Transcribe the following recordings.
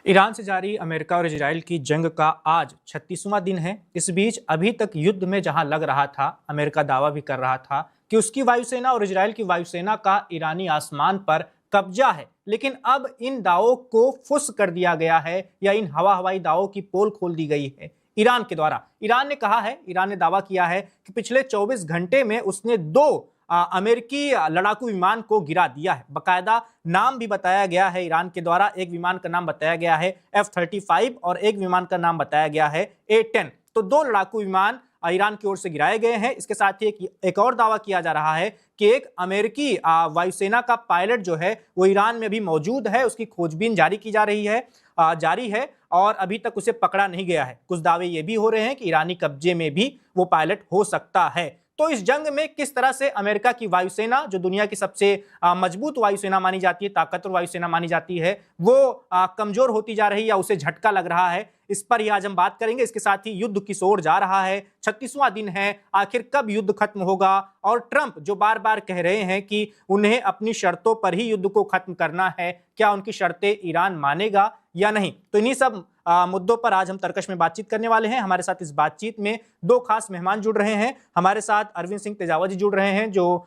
Iran से जारी America और इजराइल की जंग का आज 36वां दिन है। इस बीच अभी तक युद्ध में जहां लग रहा था, अमेरिका दावा भी कर रहा था कि उसकी वायुसेना और इजराइल की वायुसेना का ईरानी आसमान पर कब्जा है, लेकिन अब इन दावों को फुस कर दिया गया है या इन हवाई दावों की पोल खोल दी गई है ईरान के द्वारा। ईरान ने दावा किया है कि पिछले 24 घंटे में उसने दो अमेरिकी लड़ाकू विमान को गिरा दिया है। बकायदा नाम भी बताया गया है ईरान के द्वारा। एक विमान का नाम बताया गया है F-35 और एक विमान का नाम बताया गया है A-10। तो दो लड़ाकू विमान ईरान की ओर से गिराए गए हैं। इसके साथ ही एक और दावा किया जा रहा है कि एक अमेरिकी वायुसेना का पायलट जो है वो ईरान में भी मौजूद है। उसकी खोजबीन जारी की जा रही है जारी है और अभी तक उसे पकड़ा नहीं गया है। कुछ दावे ये भी हो रहे हैं कि ईरानी कब्जे में भी वो पायलट हो सकता है। तो इस जंग में किस तरह से अमेरिका की वायुसेना, जो दुनिया की सबसे मजबूत वायुसेना मानी जाती है, ताकतवर वायुसेना मानी जाती है, वो कमजोर होती जा रही है या उसे झटका लग रहा है, इस पर ही आज हम बात करेंगे। इसके साथ ही युद्ध किस ओर जा रहा है, 36वां दिन है, आखिर कब युद्ध खत्म होगा, और ट्रंप जो बार बार कह रहे हैं कि उन्हें अपनी शर्तों पर ही युद्ध को खत्म करना है, क्या उनकी शर्तें ईरान मानेगा या नहीं। तो इन्हीं सब मुद्दों पर आज हम तर्कश में बातचीत करने वाले हैं। हमारे साथ इस बातचीत में दो खास मेहमान जुड़ रहे हैं। हमारे साथ अरविंद सिंह तेजावत जी जुड़ रहे हैं, जो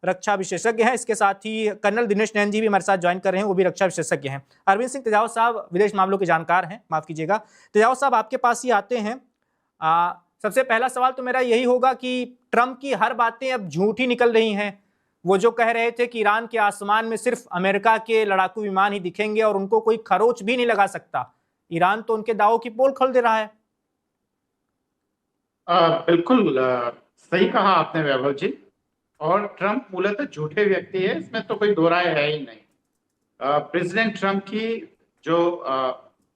रक्षा विशेषज्ञ हैं। इसके साथ ही कर्नल दिनेश नैन जी भी हमारे साथ ज्वाइन कर रहे हैं, वो भी रक्षा विशेषज्ञ हैं। अरविंद सिंह तेजावत साहब विदेश मामलों के जानकार हैं, माफ कीजिएगा। तेजावत साहब, आपके पास ही आते हैं। सबसे पहला सवाल तो मेरा यही होगा कि ट्रंप की हर बातें अब झूठी निकल रही हैं। वो जो कह रहे थे कि ईरान के आसमान में सिर्फ अमेरिका के लड़ाकू विमान ही दिखेंगे और उनको कोई खरोच भी नहीं लगा सकता, ईरान तो उनके दावों की पोल खोल दे रहा है। बिल्कुल सही कहा आपने वैभव जी। और ट्रंप मूलतः झूठे व्यक्ति है, इसमें तो कोई दो राय है ही नहीं। प्रेसिडेंट ट्रंप की जो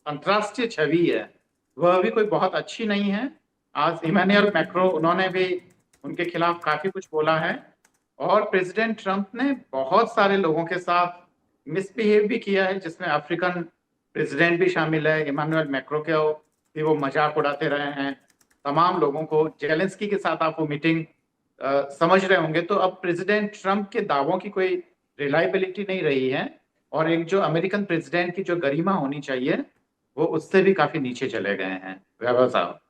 अंतर्राष्ट्रीय छवि है वह भी कोई बहुत अच्छी नहीं है। आज इमैनुअल मैक्रो उन्होंने भी उनके खिलाफ काफी कुछ बोला है, और प्रेसिडेंट ट्रंप ने बहुत सारे लोगों के साथ मिसबिहेव भी किया है, जिसमें अफ्रीकन प्रेसिडेंट भी शामिल है। इमैनुअल मैक्रो के भी वो मजाक उड़ाते रहे हैं तमाम लोगों को। जेलेंस्की के साथ आप वो मीटिंग समझ रहे होंगे। तो अब प्रेसिडेंट ट्रंप के दावों की कोई रिलायबिलिटी नहीं रही है, और एक जो अमेरिकन प्रेसिडेंट की जो गरिमा होनी चाहिए वो उससे भी काफी नीचे चले गए हैं वैभव साहब।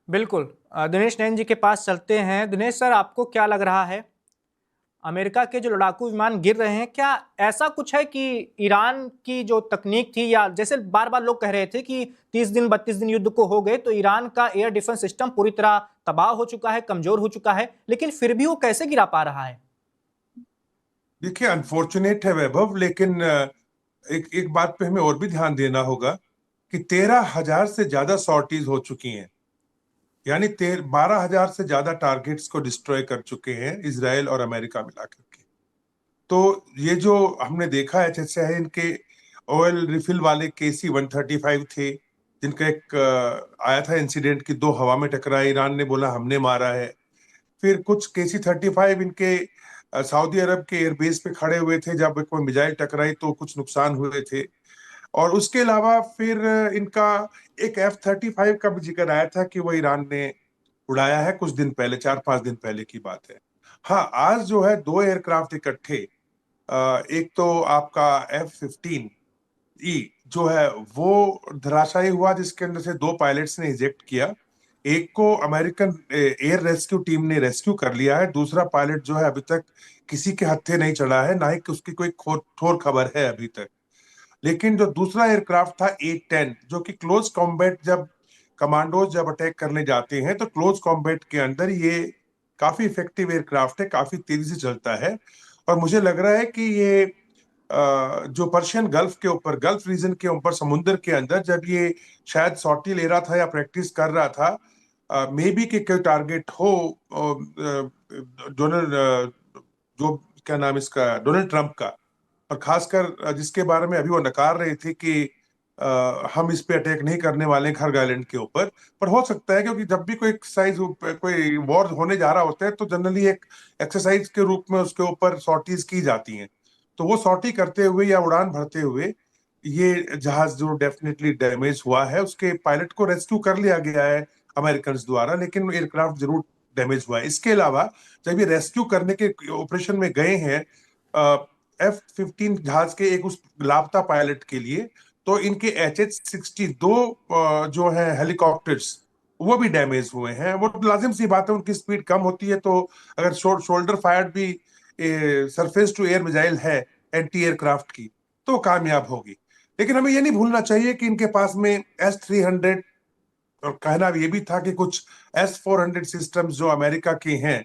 बिल्कुल। दिनेश नैन जी के पास चलते हैं। दिनेश सर, आपको क्या लग रहा है, अमेरिका के जो लड़ाकू विमान गिर रहे हैं, क्या ऐसा कुछ है कि ईरान की जो तकनीक थी, या जैसे बार बार लोग कह रहे थे कि 30 दिन 32 दिन युद्ध को हो गए तो ईरान का एयर डिफेंस सिस्टम पूरी तरह तबाह हो चुका है, कमजोर हो चुका है, लेकिन फिर भी वो कैसे गिरा पा रहा है? देखिए, अनफॉर्चुनेट है वैभव, लेकिन एक एक बात पे हमें और भी ध्यान देना होगा कि 13,000 से ज्यादा सॉर्टीज हो चुकी हैं। यानी 12,000 से ज्यादा टारगेट्स को डिस्ट्रॉय कर चुके हैं इजराइल और अमेरिका मिलाकर के। तो ये जो हमने देखा है, जैसे है इनके ऑयल रिफिल वाले KC-135 थे, जिनका एक आया था इंसिडेंट कि दो हवा में टकराए, ईरान ने बोला हमने मारा है। फिर कुछ KC-35 इनके सऊदी अरब के एयरबेस पे खड़े हुए थे, जब कोई मिसाइल टकराई तो कुछ नुकसान हुए थे। और उसके अलावा फिर इनका एक F-35 का भी जिक्र आया था कि वो ईरान ने उड़ाया है कुछ दिन पहले, 4-5 दिन पहले की बात है। हाँ, आज जो है दो एयरक्राफ्ट इकट्ठे, एक तो आपका F-15E जो है वो धराशायी हुआ, जिसके अंदर से दो पायलट्स ने इजेक्ट किया। एक को अमेरिकन एयर रेस्क्यू टीम ने रेस्क्यू कर लिया है, दूसरा पायलट जो है अभी तक किसी के हत्थे नहीं चढ़ा है, ना ही उसकी कोई ठोर खबर है अभी तक। लेकिन जो दूसरा एयरक्राफ्ट था A-10, जो कि क्लोज कॉम्बैट, जब कमांडोज जब अटैक करने जाते हैं तो क्लोज कॉम्बैट के अंदर ये काफी इफेक्टिव एयरक्राफ्ट है, काफी तेजी से चलता है। और मुझे लग रहा है कि ये जो पर्शियन गल्फ के ऊपर, गल्फ रीजन के ऊपर, समुद्र के अंदर जब ये शायद सॉटी ले रहा था या प्रैक्टिस कर रहा था, मे बी कि कोई टारगेट हो डोनाल्ड जो क्या नाम इसका, डोनाल्ड ट्रंप का, और खासकर जिसके बारे में अभी वो नकार रहे थे कि हम इस पे अटैक नहीं करने वाले हैं खर्ग आइलैंड के ऊपर। पर हो सकता है, क्योंकि जब भी कोई एक्सरसाइज, कोई वॉर होने जा रहा होता है तो जनरली एक एक्सरसाइज के रूप में उसके ऊपर सॉर्टीज की जाती हैं। तो वो सॉर्टी करते हुए या उड़ान भरते हुए ये जहाज जो डेफिनेटली डैमेज हुआ है, उसके पायलट को रेस्क्यू कर लिया गया है अमेरिकन द्वारा, लेकिन एयरक्राफ्ट जरूर डैमेज हुआ है। इसके अलावा जब ये रेस्क्यू करने के ऑपरेशन में गए हैं F-15 जहाज के एक उस लापता पायलट के लिए, तो इनके HH-62 जो है हेलीकॉप्टर्स वो भी डैमेज हुए हैं। वो लाजिम सी बात है, उनकी स्पीड कम होती है, तो अगर शोल्डर फायर्ड भी सरफेस टू एयर मिसाइल है एंटी एयरक्राफ्ट की तो कामयाब होगी। लेकिन हमें ये नहीं भूलना चाहिए कि इनके पास में S-300 और कहना ये भी था कि कुछ S-400 सिस्टम्स जो अमेरिका के हैं,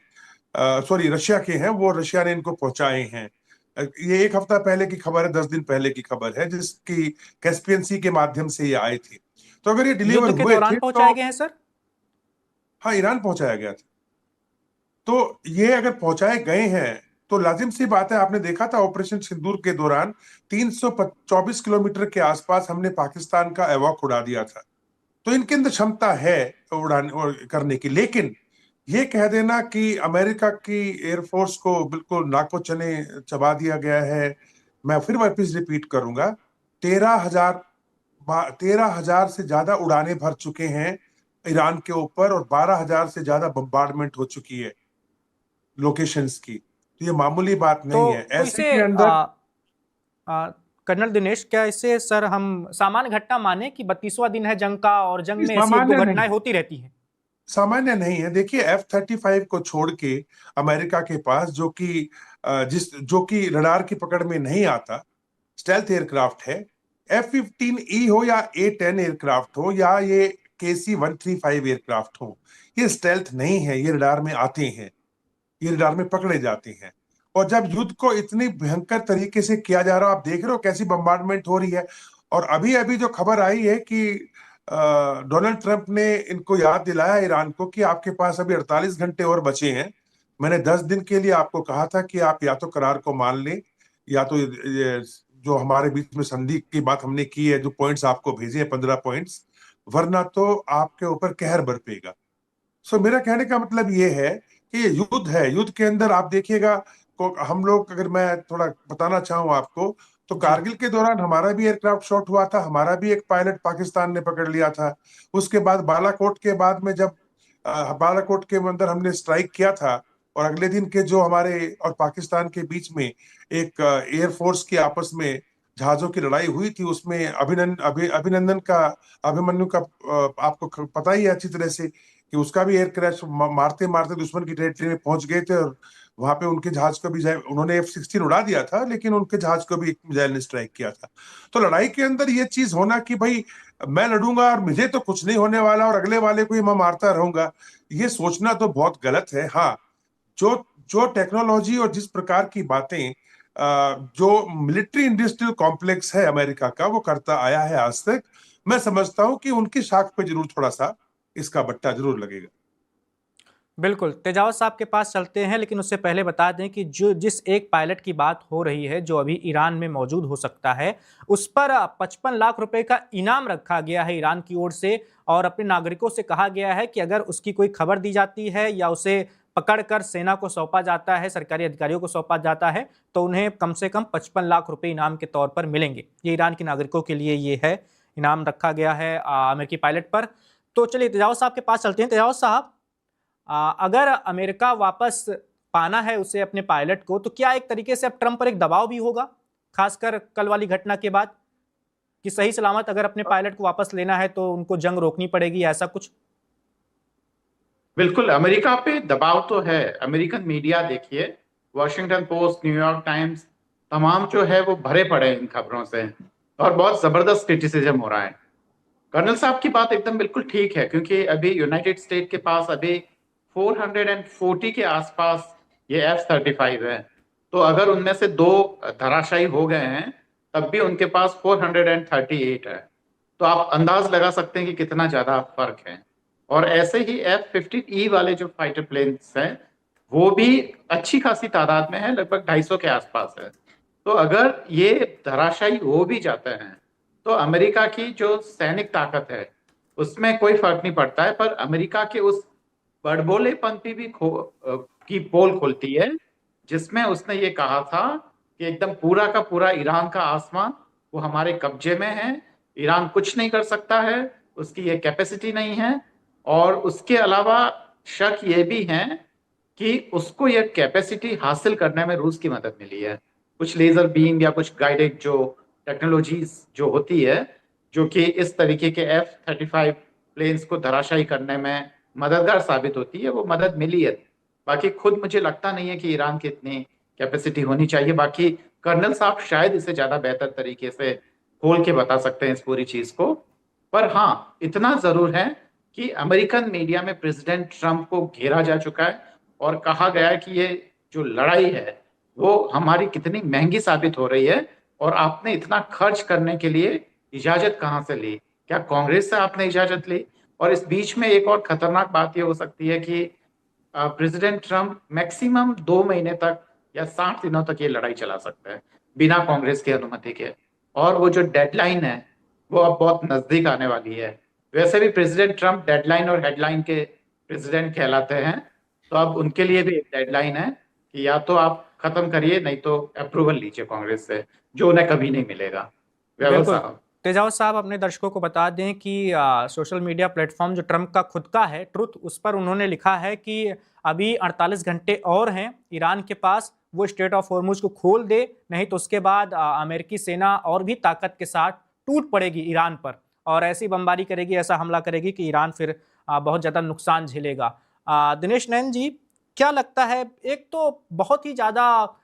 सॉरी रशिया के हैं, वो रशिया ने इनको पहुंचाए हैं। ये एक हफ्ता पहले की खबर है, 10 दिन पहले की खबर है, जिसकी कैस्पियन सी के माध्यम से ये आए थे। तो अगर ये डिलीवर युद्ध के हुए दौरान थे पहुंचाए तो गए हैं सर? हाँ, ईरान पहुंचाया गया था। तो ये अगर पहुंचाए गए हैं तो लाजिम सी बात है, आपने देखा था ऑपरेशन सिंदूर के दौरान 324 किलोमीटर के आसपास हमने पाकिस्तान का एवॉक उड़ा दिया था। तो इनके अंदर क्षमता है उड़ाने और करने की। लेकिन ये कह देना कि अमेरिका की एयरफोर्स को बिल्कुल नाको चने चबा दिया गया है, मैं फिर वापस रिपीट करूंगा, 13,000 13,000 से ज्यादा उड़ानें भर चुके हैं ईरान के ऊपर और 12,000 से ज्यादा बम्बार्डमेंट हो चुकी है लोकेशंस की। तो ये मामूली बात नहीं है। तो ऐसे इसे के अंदर कर्नल दिनेश, क्या इसे सर हम सामान्य घटना माने कि 32वां दिन है जंग का और जंग में ऐसी एक दो सामान्य नहीं, घटनाएं होती रहती हैं? सामान्य नहीं है। देखिए F-35 को छोड़ के अमेरिका के पास जो कि रडार की पकड़ में नहीं आता स्टेल्थ एयरक्राफ्ट है। F-15E हो या A-10 एयरक्राफ्ट हो या ये KC-135 एयरक्राफ्ट हो, ये स्टेल्थ नहीं है, ये रडार में आते हैं, ये रडार में पकड़े जाते हैं। और जब युद्ध को इतनी भयंकर तरीके से किया जा रहा है, आप देख रहे हो कैसी बम्बार्डमेंट हो रही है। और अभी अभी जो खबर आई है कि डोनाल्ड ट्रंप ने इनको याद दिलाया ईरान को कि आपके पास अभी 48 घंटे और बचे हैं। मैंने 10 दिन के लिए आपको कहा था कि आप या तो करार को मान लें, या तो ये जो हमारे बीच में संधि की बात हमने की है, जो पॉइंट्स आपको भेजे हैं 15 पॉइंट्स, वरना तो आपके ऊपर कहर बरपेगा। सो मेरा कहने का मतलब ये है कि ये युद्ध है। युद्ध के अंदर आप देखिएगा, हम लोग, अगर मैं थोड़ा बताना चाहूँ आपको, तो जी। कारगिल के दौरान हमारा भी एयरक्राफ्ट शॉट हुआ था, हमारा भी एक पायलट पाकिस्तान ने पकड़ लिया था। उसके बाद बालाकोट के बाद में जब बालाकोट के अंदर हमने स्ट्राइक किया था, और अगले दिन के जो हमारे और पाकिस्तान के बीच में एक एयरफोर्स की आपस में जहाजों की लड़ाई हुई थी, उसमें अभिनंदन का, अभिमन्यु का आपको पता ही है अच्छी तरह से कि उसका भी एयर क्रैश, मारते मारते दुश्मन की टेरिटरी में पहुंच गए थे, और वहां पे उनके जहाज को भी, उन्होंने F-16 उड़ा दिया था लेकिन उनके जहाज को भी एक मिसाइल ने स्ट्राइक किया था। तो लड़ाई के अंदर ये चीज होना कि भाई मैं लड़ूंगा और मुझे तो कुछ नहीं होने वाला और अगले वाले को ही मैं मारता रहूंगा, ये सोचना तो बहुत गलत है। हाँ, जो जो टेक्नोलॉजी और जिस प्रकार की बातें जो मिलिट्री इंडस्ट्रियल कॉम्प्लेक्स है अमेरिका का वो करता आया है आज तक, मैं समझता हूं कि उनकी शाख पे जरूर थोड़ा सा इसका बट्टा जरूर लगेगा। बिल्कुल, तेजावत साहब के पास चलते हैं, लेकिन उससे पहले बता दें कि जिस एक पायलट की बात हो रही है जो अभी ईरान में मौजूद हो सकता है, उस पर 55 लाख रुपए का इनाम रखा गया है ईरान की ओर से, और अपने नागरिकों से कहा गया है कि अगर उसकी कोई खबर दी जाती है या उसे पकड़कर सेना को सौंपा जाता है, सरकारी अधिकारियों को सौंपा जाता है, तो उन्हें कम से कम 55 लाख रुपए इनाम के तौर पर मिलेंगे। ये ईरान के नागरिकों के लिए ये है, इनाम रखा गया है अमेरिकी पायलट पर। तो चलिए तेजावत साहब के पास चलते हैं। तेजावत साहब, अगर अमेरिका वापस पाना है उसे, अपने पायलट को, तो क्या एक तरीके से अब ट्रंप पर एक दबाव भी होगा, खासकर कल वाली घटना के बाद, कि सही सलामत अगर अपने पायलट को वापस लेना है तो उनको जंग रोकनी पड़ेगी, ऐसा कुछ? बिल्कुल, अमेरिका पे दबाव तो है। अमेरिकन मीडिया देखिए, वॉशिंगटन पोस्ट, न्यूयॉर्क टाइम्स, तमाम जो है वो भरे पड़े हैं इन खबरों से, और बहुत जबरदस्त क्रिटिसिज्म हो रहा है। कर्नल साहब की बात एकदम बिल्कुल ठीक है, क्योंकि अभी यूनाइटेड स्टेट के पास अभी 440 के आसपास ये F-35 है। तो अगर उनमें से 2 धराशायी हो गए हैं, तब भी उनके पास 438 है। तो आप अंदाज लगा सकते हैं कि कितना ज्यादा फर्क है। और ऐसे ही F-15E वाले जो फाइटर प्लेन्स हैं, वो भी अच्छी खासी तादाद में है, लगभग 250 के आसपास है। तो अगर ये धराशायी हो भी जाते हैं तो अमेरिका की जो सैनिक ताकत है उसमें कोई फर्क नहीं पड़ता है, पर अमेरिका के उस बड़बोलेपन की भी की पोल खुलती है, जिसमें उसने ये कहा था कि एकदम पूरा का पूरा ईरान का आसमान वो हमारे कब्जे में है, ईरान कुछ नहीं कर सकता है, उसकी ये कैपेसिटी नहीं है। और उसके अलावा शक ये भी है कि उसको ये कैपेसिटी हासिल करने में रूस की मदद मिली है, कुछ लेजर बीम या कुछ गाइडेड जो टेक्नोलॉजीज जो होती है, जो कि इस तरीके के F-35 प्लेन्स को धराशायी करने में मददगार साबित होती है, वो मदद मिली है। बाकी खुद मुझे लगता नहीं है कि ईरान की इतनी कैपेसिटी होनी चाहिए। बाकी कर्नल साहब शायद इसे ज्यादा बेहतर तरीके से खोल के बता सकते हैं इस पूरी चीज को। पर हाँ, इतना जरूर है कि अमेरिकन मीडिया में प्रेसिडेंट ट्रंप को घेरा जा चुका है और कहा गया है कि ये जो लड़ाई है वो हमारी कितनी महंगी साबित हो रही है, और आपने इतना खर्च करने के लिए इजाजत कहाँ से ली? क्या कांग्रेस से आपने इजाजत ली? और इस बीच में एक और खतरनाक बात ये हो सकती है कि प्रेसिडेंट ट्रंप मैक्सिमम 2 महीने तक या 60 दिनों तक ये लड़ाई चला सकते हैं बिना कांग्रेस की अनुमति के। और वो जो डेडलाइन है वो अब बहुत नजदीक आने वाली है। वैसे भी प्रेसिडेंट ट्रंप डेडलाइन और हेडलाइन के प्रेसिडेंट कहलाते हैं, तो अब उनके लिए भी एक डेडलाइन है कि या तो आप खत्म करिए, नहीं तो अप्रूवल लीजिए कांग्रेस से, जो उन्हें कभी नहीं मिलेगा। वैभव बिल्कुल। साहब। तेजावत साहब, अपने दर्शकों को बता दें कि सोशल मीडिया प्लेटफॉर्म जो ट्रंप का खुद का है, ट्रुथ, उस पर उन्होंने लिखा है कि अभी 48 घंटे और हैं ईरान के पास, वो स्ट्रेट ऑफ हॉर्मुज को खोल दे, नहीं तो उसके बाद अमेरिकी सेना और भी ताकत के साथ टूट पड़ेगी ईरान पर और ऐसी बमबारी करेगी, ऐसा हमला करेगी कि ईरान फिर बहुत ज़्यादा नुकसान झेलेगा। दिनेश नैन जी, क्या लगता है, एक तो बहुत ही ज़्यादा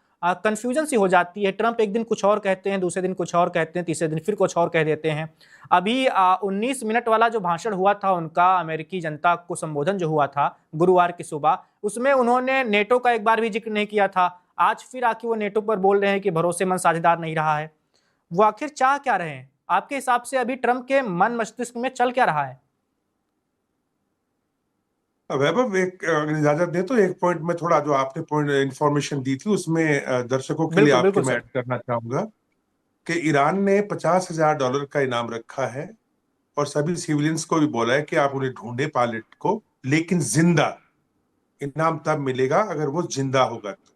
कंफ्यूजन सी हो जाती है, ट्रंप एक दिन कुछ और कहते हैं, दूसरे दिन कुछ और कहते हैं, तीसरे दिन फिर कुछ और कह देते हैं। अभी 19 मिनट वाला जो भाषण हुआ था उनका, अमेरिकी जनता को संबोधन जो हुआ था गुरुवार की सुबह, उसमें उन्होंने नेटो का एक बार भी जिक्र नहीं किया था। आज फिर आके वो नेटो पर बोल रहे हैं कि भरोसेमंद साझेदार नहीं रहा है। वो आखिर चाह क्या रहे हैं आपके हिसाब से? अभी ट्रंप के मन मस्तिष्क में चल क्या रहा है? वैभव, एक अगर इजाजत दे तो एक पॉइंट में, थोड़ा जो आपने पॉइंट इंफॉर्मेशन दी थी उसमें दर्शकों के लिए बिल्कुल आपके बिल्कुल मैं सर। ऐड करना चाहूंगा कि ईरान ने $50,000 का इनाम रखा है और सभी सिविलियंस को भी बोला है कि आप उन्हें ढूंढे पायलट को, लेकिन जिंदा। इनाम तब मिलेगा अगर वो जिंदा होगा, तो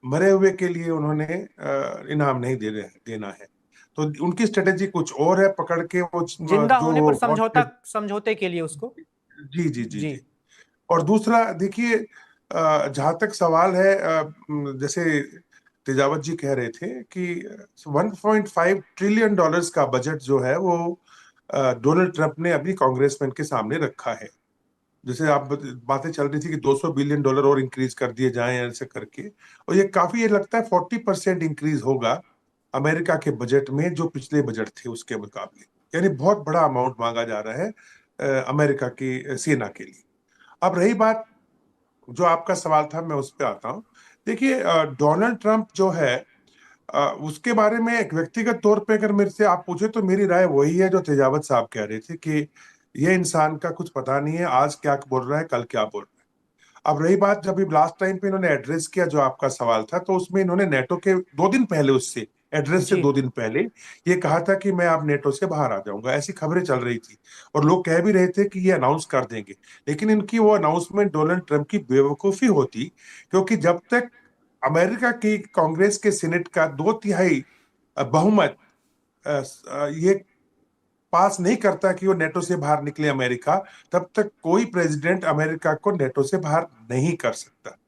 मरे हुए के लिए उन्होंने इनाम नहीं देना है। तो उनकी स्ट्रेटेजी कुछ और है, पकड़ के वो जिंदा होने पर जो समझौता, समझौते के लिए उसको। जी जी जी जी। जी। और दूसरा देखिए, जहां तक सवाल है, जैसे तेजावत जी कह रहे थे कि $1.5 ट्रिलियन का बजट जो है वो डोनाल्ड ट्रंप ने अभी कांग्रेसमैन के सामने रखा है। जैसे आप बातें चल रही थी कि $200 बिलियन और इंक्रीज कर दिए जाएं ऐसे करके, और ये काफी, ये लगता है 40% इंक्रीज होगा अमेरिका के बजट में जो पिछले बजट थे उसके मुकाबले। यानी बहुत बड़ा अमाउंट मांगा जा रहा है अमेरिका की सेना के लिए। अब रही बात, जो आपका सवाल था, मैं उस पर आता हूँ। देखिए, डोनाल्ड ट्रंप जो है, उसके बारे में एक व्यक्तिगत तौर पे अगर मेरे से आप पूछे तो मेरी राय वही है जो तेजावत साहब कह रहे थे कि ये इंसान का कुछ पता नहीं है, आज क्या बोल रहा है, कल क्या बोल रहा है। अब रही बात, जब लास्ट टाइम पे इन्होंने एड्रेस किया जो आपका सवाल था, तो उसमें इन्होंने नेटो के 2 दिन पहले, उससे एड्रेस से जी। 2 दिन पहले ये कहा था कि मैं अब नेटो से बाहर आ जाऊंगा, ऐसी खबरें चल रही थी और लोग कह भी रहे थे कि ये अनाउंस कर देंगे। लेकिन इनकी वो अनाउंसमेंट डोनाल्ड ट्रंप की बेवकूफी होती, क्योंकि जब तक अमेरिका की कांग्रेस के सीनेट का 2/3 बहुमत ये पास नहीं करता कि वो नेटो से बाहर निकले अमेरिका, तब तक कोई प्रेसिडेंट अमेरिका को नेटो से बाहर नहीं कर सकता।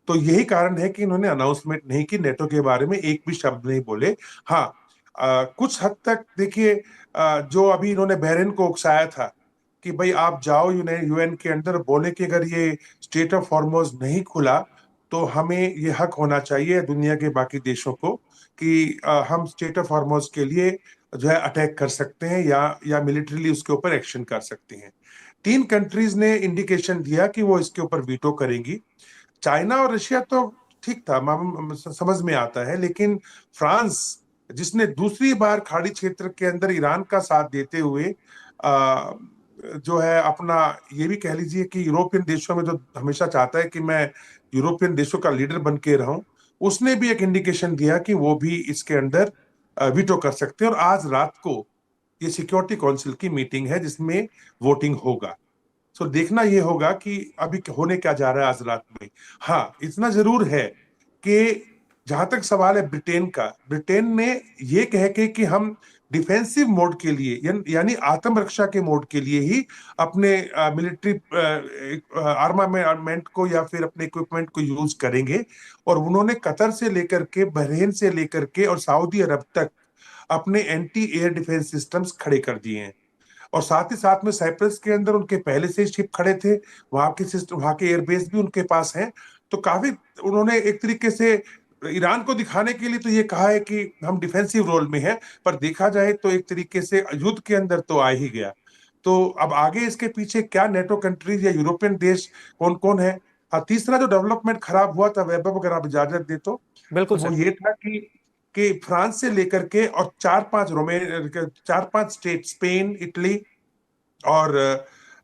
तो यही कारण है कि इन्होंने अनाउंसमेंट नहीं की, नेटो के बारे में एक भी शब्द नहीं बोले। हाँ, कुछ हद तक देखिए, जो अभी इन्होंने बहरीन को उकसाया था कि भाई आप जाओ यूएन के अंदर, बोले कि अगर ये स्टेट ऑफ हॉर्मोज नहीं खुला तो हमें ये हक होना चाहिए दुनिया के बाकी देशों को कि हम स्टेट ऑफ हॉर्मोज के लिए जो है अटैक कर सकते हैं या मिलिट्रीली उसके ऊपर एक्शन कर सकते हैं। 3 कंट्रीज ने इंडिकेशन दिया कि वो इसके ऊपर वीटो करेंगी। चाइना और रशिया तो ठीक था, समझ में आता है, लेकिन फ्रांस, जिसने दूसरी बार खाड़ी क्षेत्र के अंदर ईरान का साथ देते हुए जो है अपना, ये भी कह लीजिए कि यूरोपियन देशों में जो हमेशा चाहता है कि मैं यूरोपियन देशों का लीडर बन के रहूं, उसने भी एक इंडिकेशन दिया कि वो भी इसके अंदर वीटो कर सकते हैं। और आज रात को ये सिक्योरिटी काउंसिल की मीटिंग है जिसमें वोटिंग होगा। सो देखना ये होगा कि अभी होने क्या जा रहा है आज रात में। हाँ, इतना जरूर है कि जहां तक सवाल है ब्रिटेन का, ब्रिटेन ने ये कह के कि हम डिफेंसिव मोड के लिए यानी आत्मरक्षा के मोड के लिए ही अपने मिलिट्री आर्मामेंट को या फिर अपने इक्विपमेंट को यूज करेंगे। और उन्होंने कतर से लेकर के, बहरीन से लेकर के और सऊदी अरब तक अपने एंटी एयर डिफेंस सिस्टम्स खड़े कर दिए हैं। और साथ ही साथ में साइप्रस के अंदर उनके पहले से शिप खड़े थे, वहां के सिस्टम, वहां के एयरबेस भी उनके पास हैं। तो काफी उन्होंने एक तरीके से ईरान को दिखाने के लिए तो ये कहा है कि हम डिफेंसिव रोल में हैं, पर देखा जाए तो एक तरीके से युद्ध के अंदर तो आ ही गया। तो अब आगे इसके पीछे क्या नेटो कंट्रीज या यूरोपियन देश कौन कौन है। हाँ, तीसरा जो डेवलपमेंट खराब हुआ था वैभव, अगर आप इजाजत दे तो बिल्कुल वो सर। ये था कि फ्रांस से लेकर के और चार पांच स्टेट, स्पेन, इटली और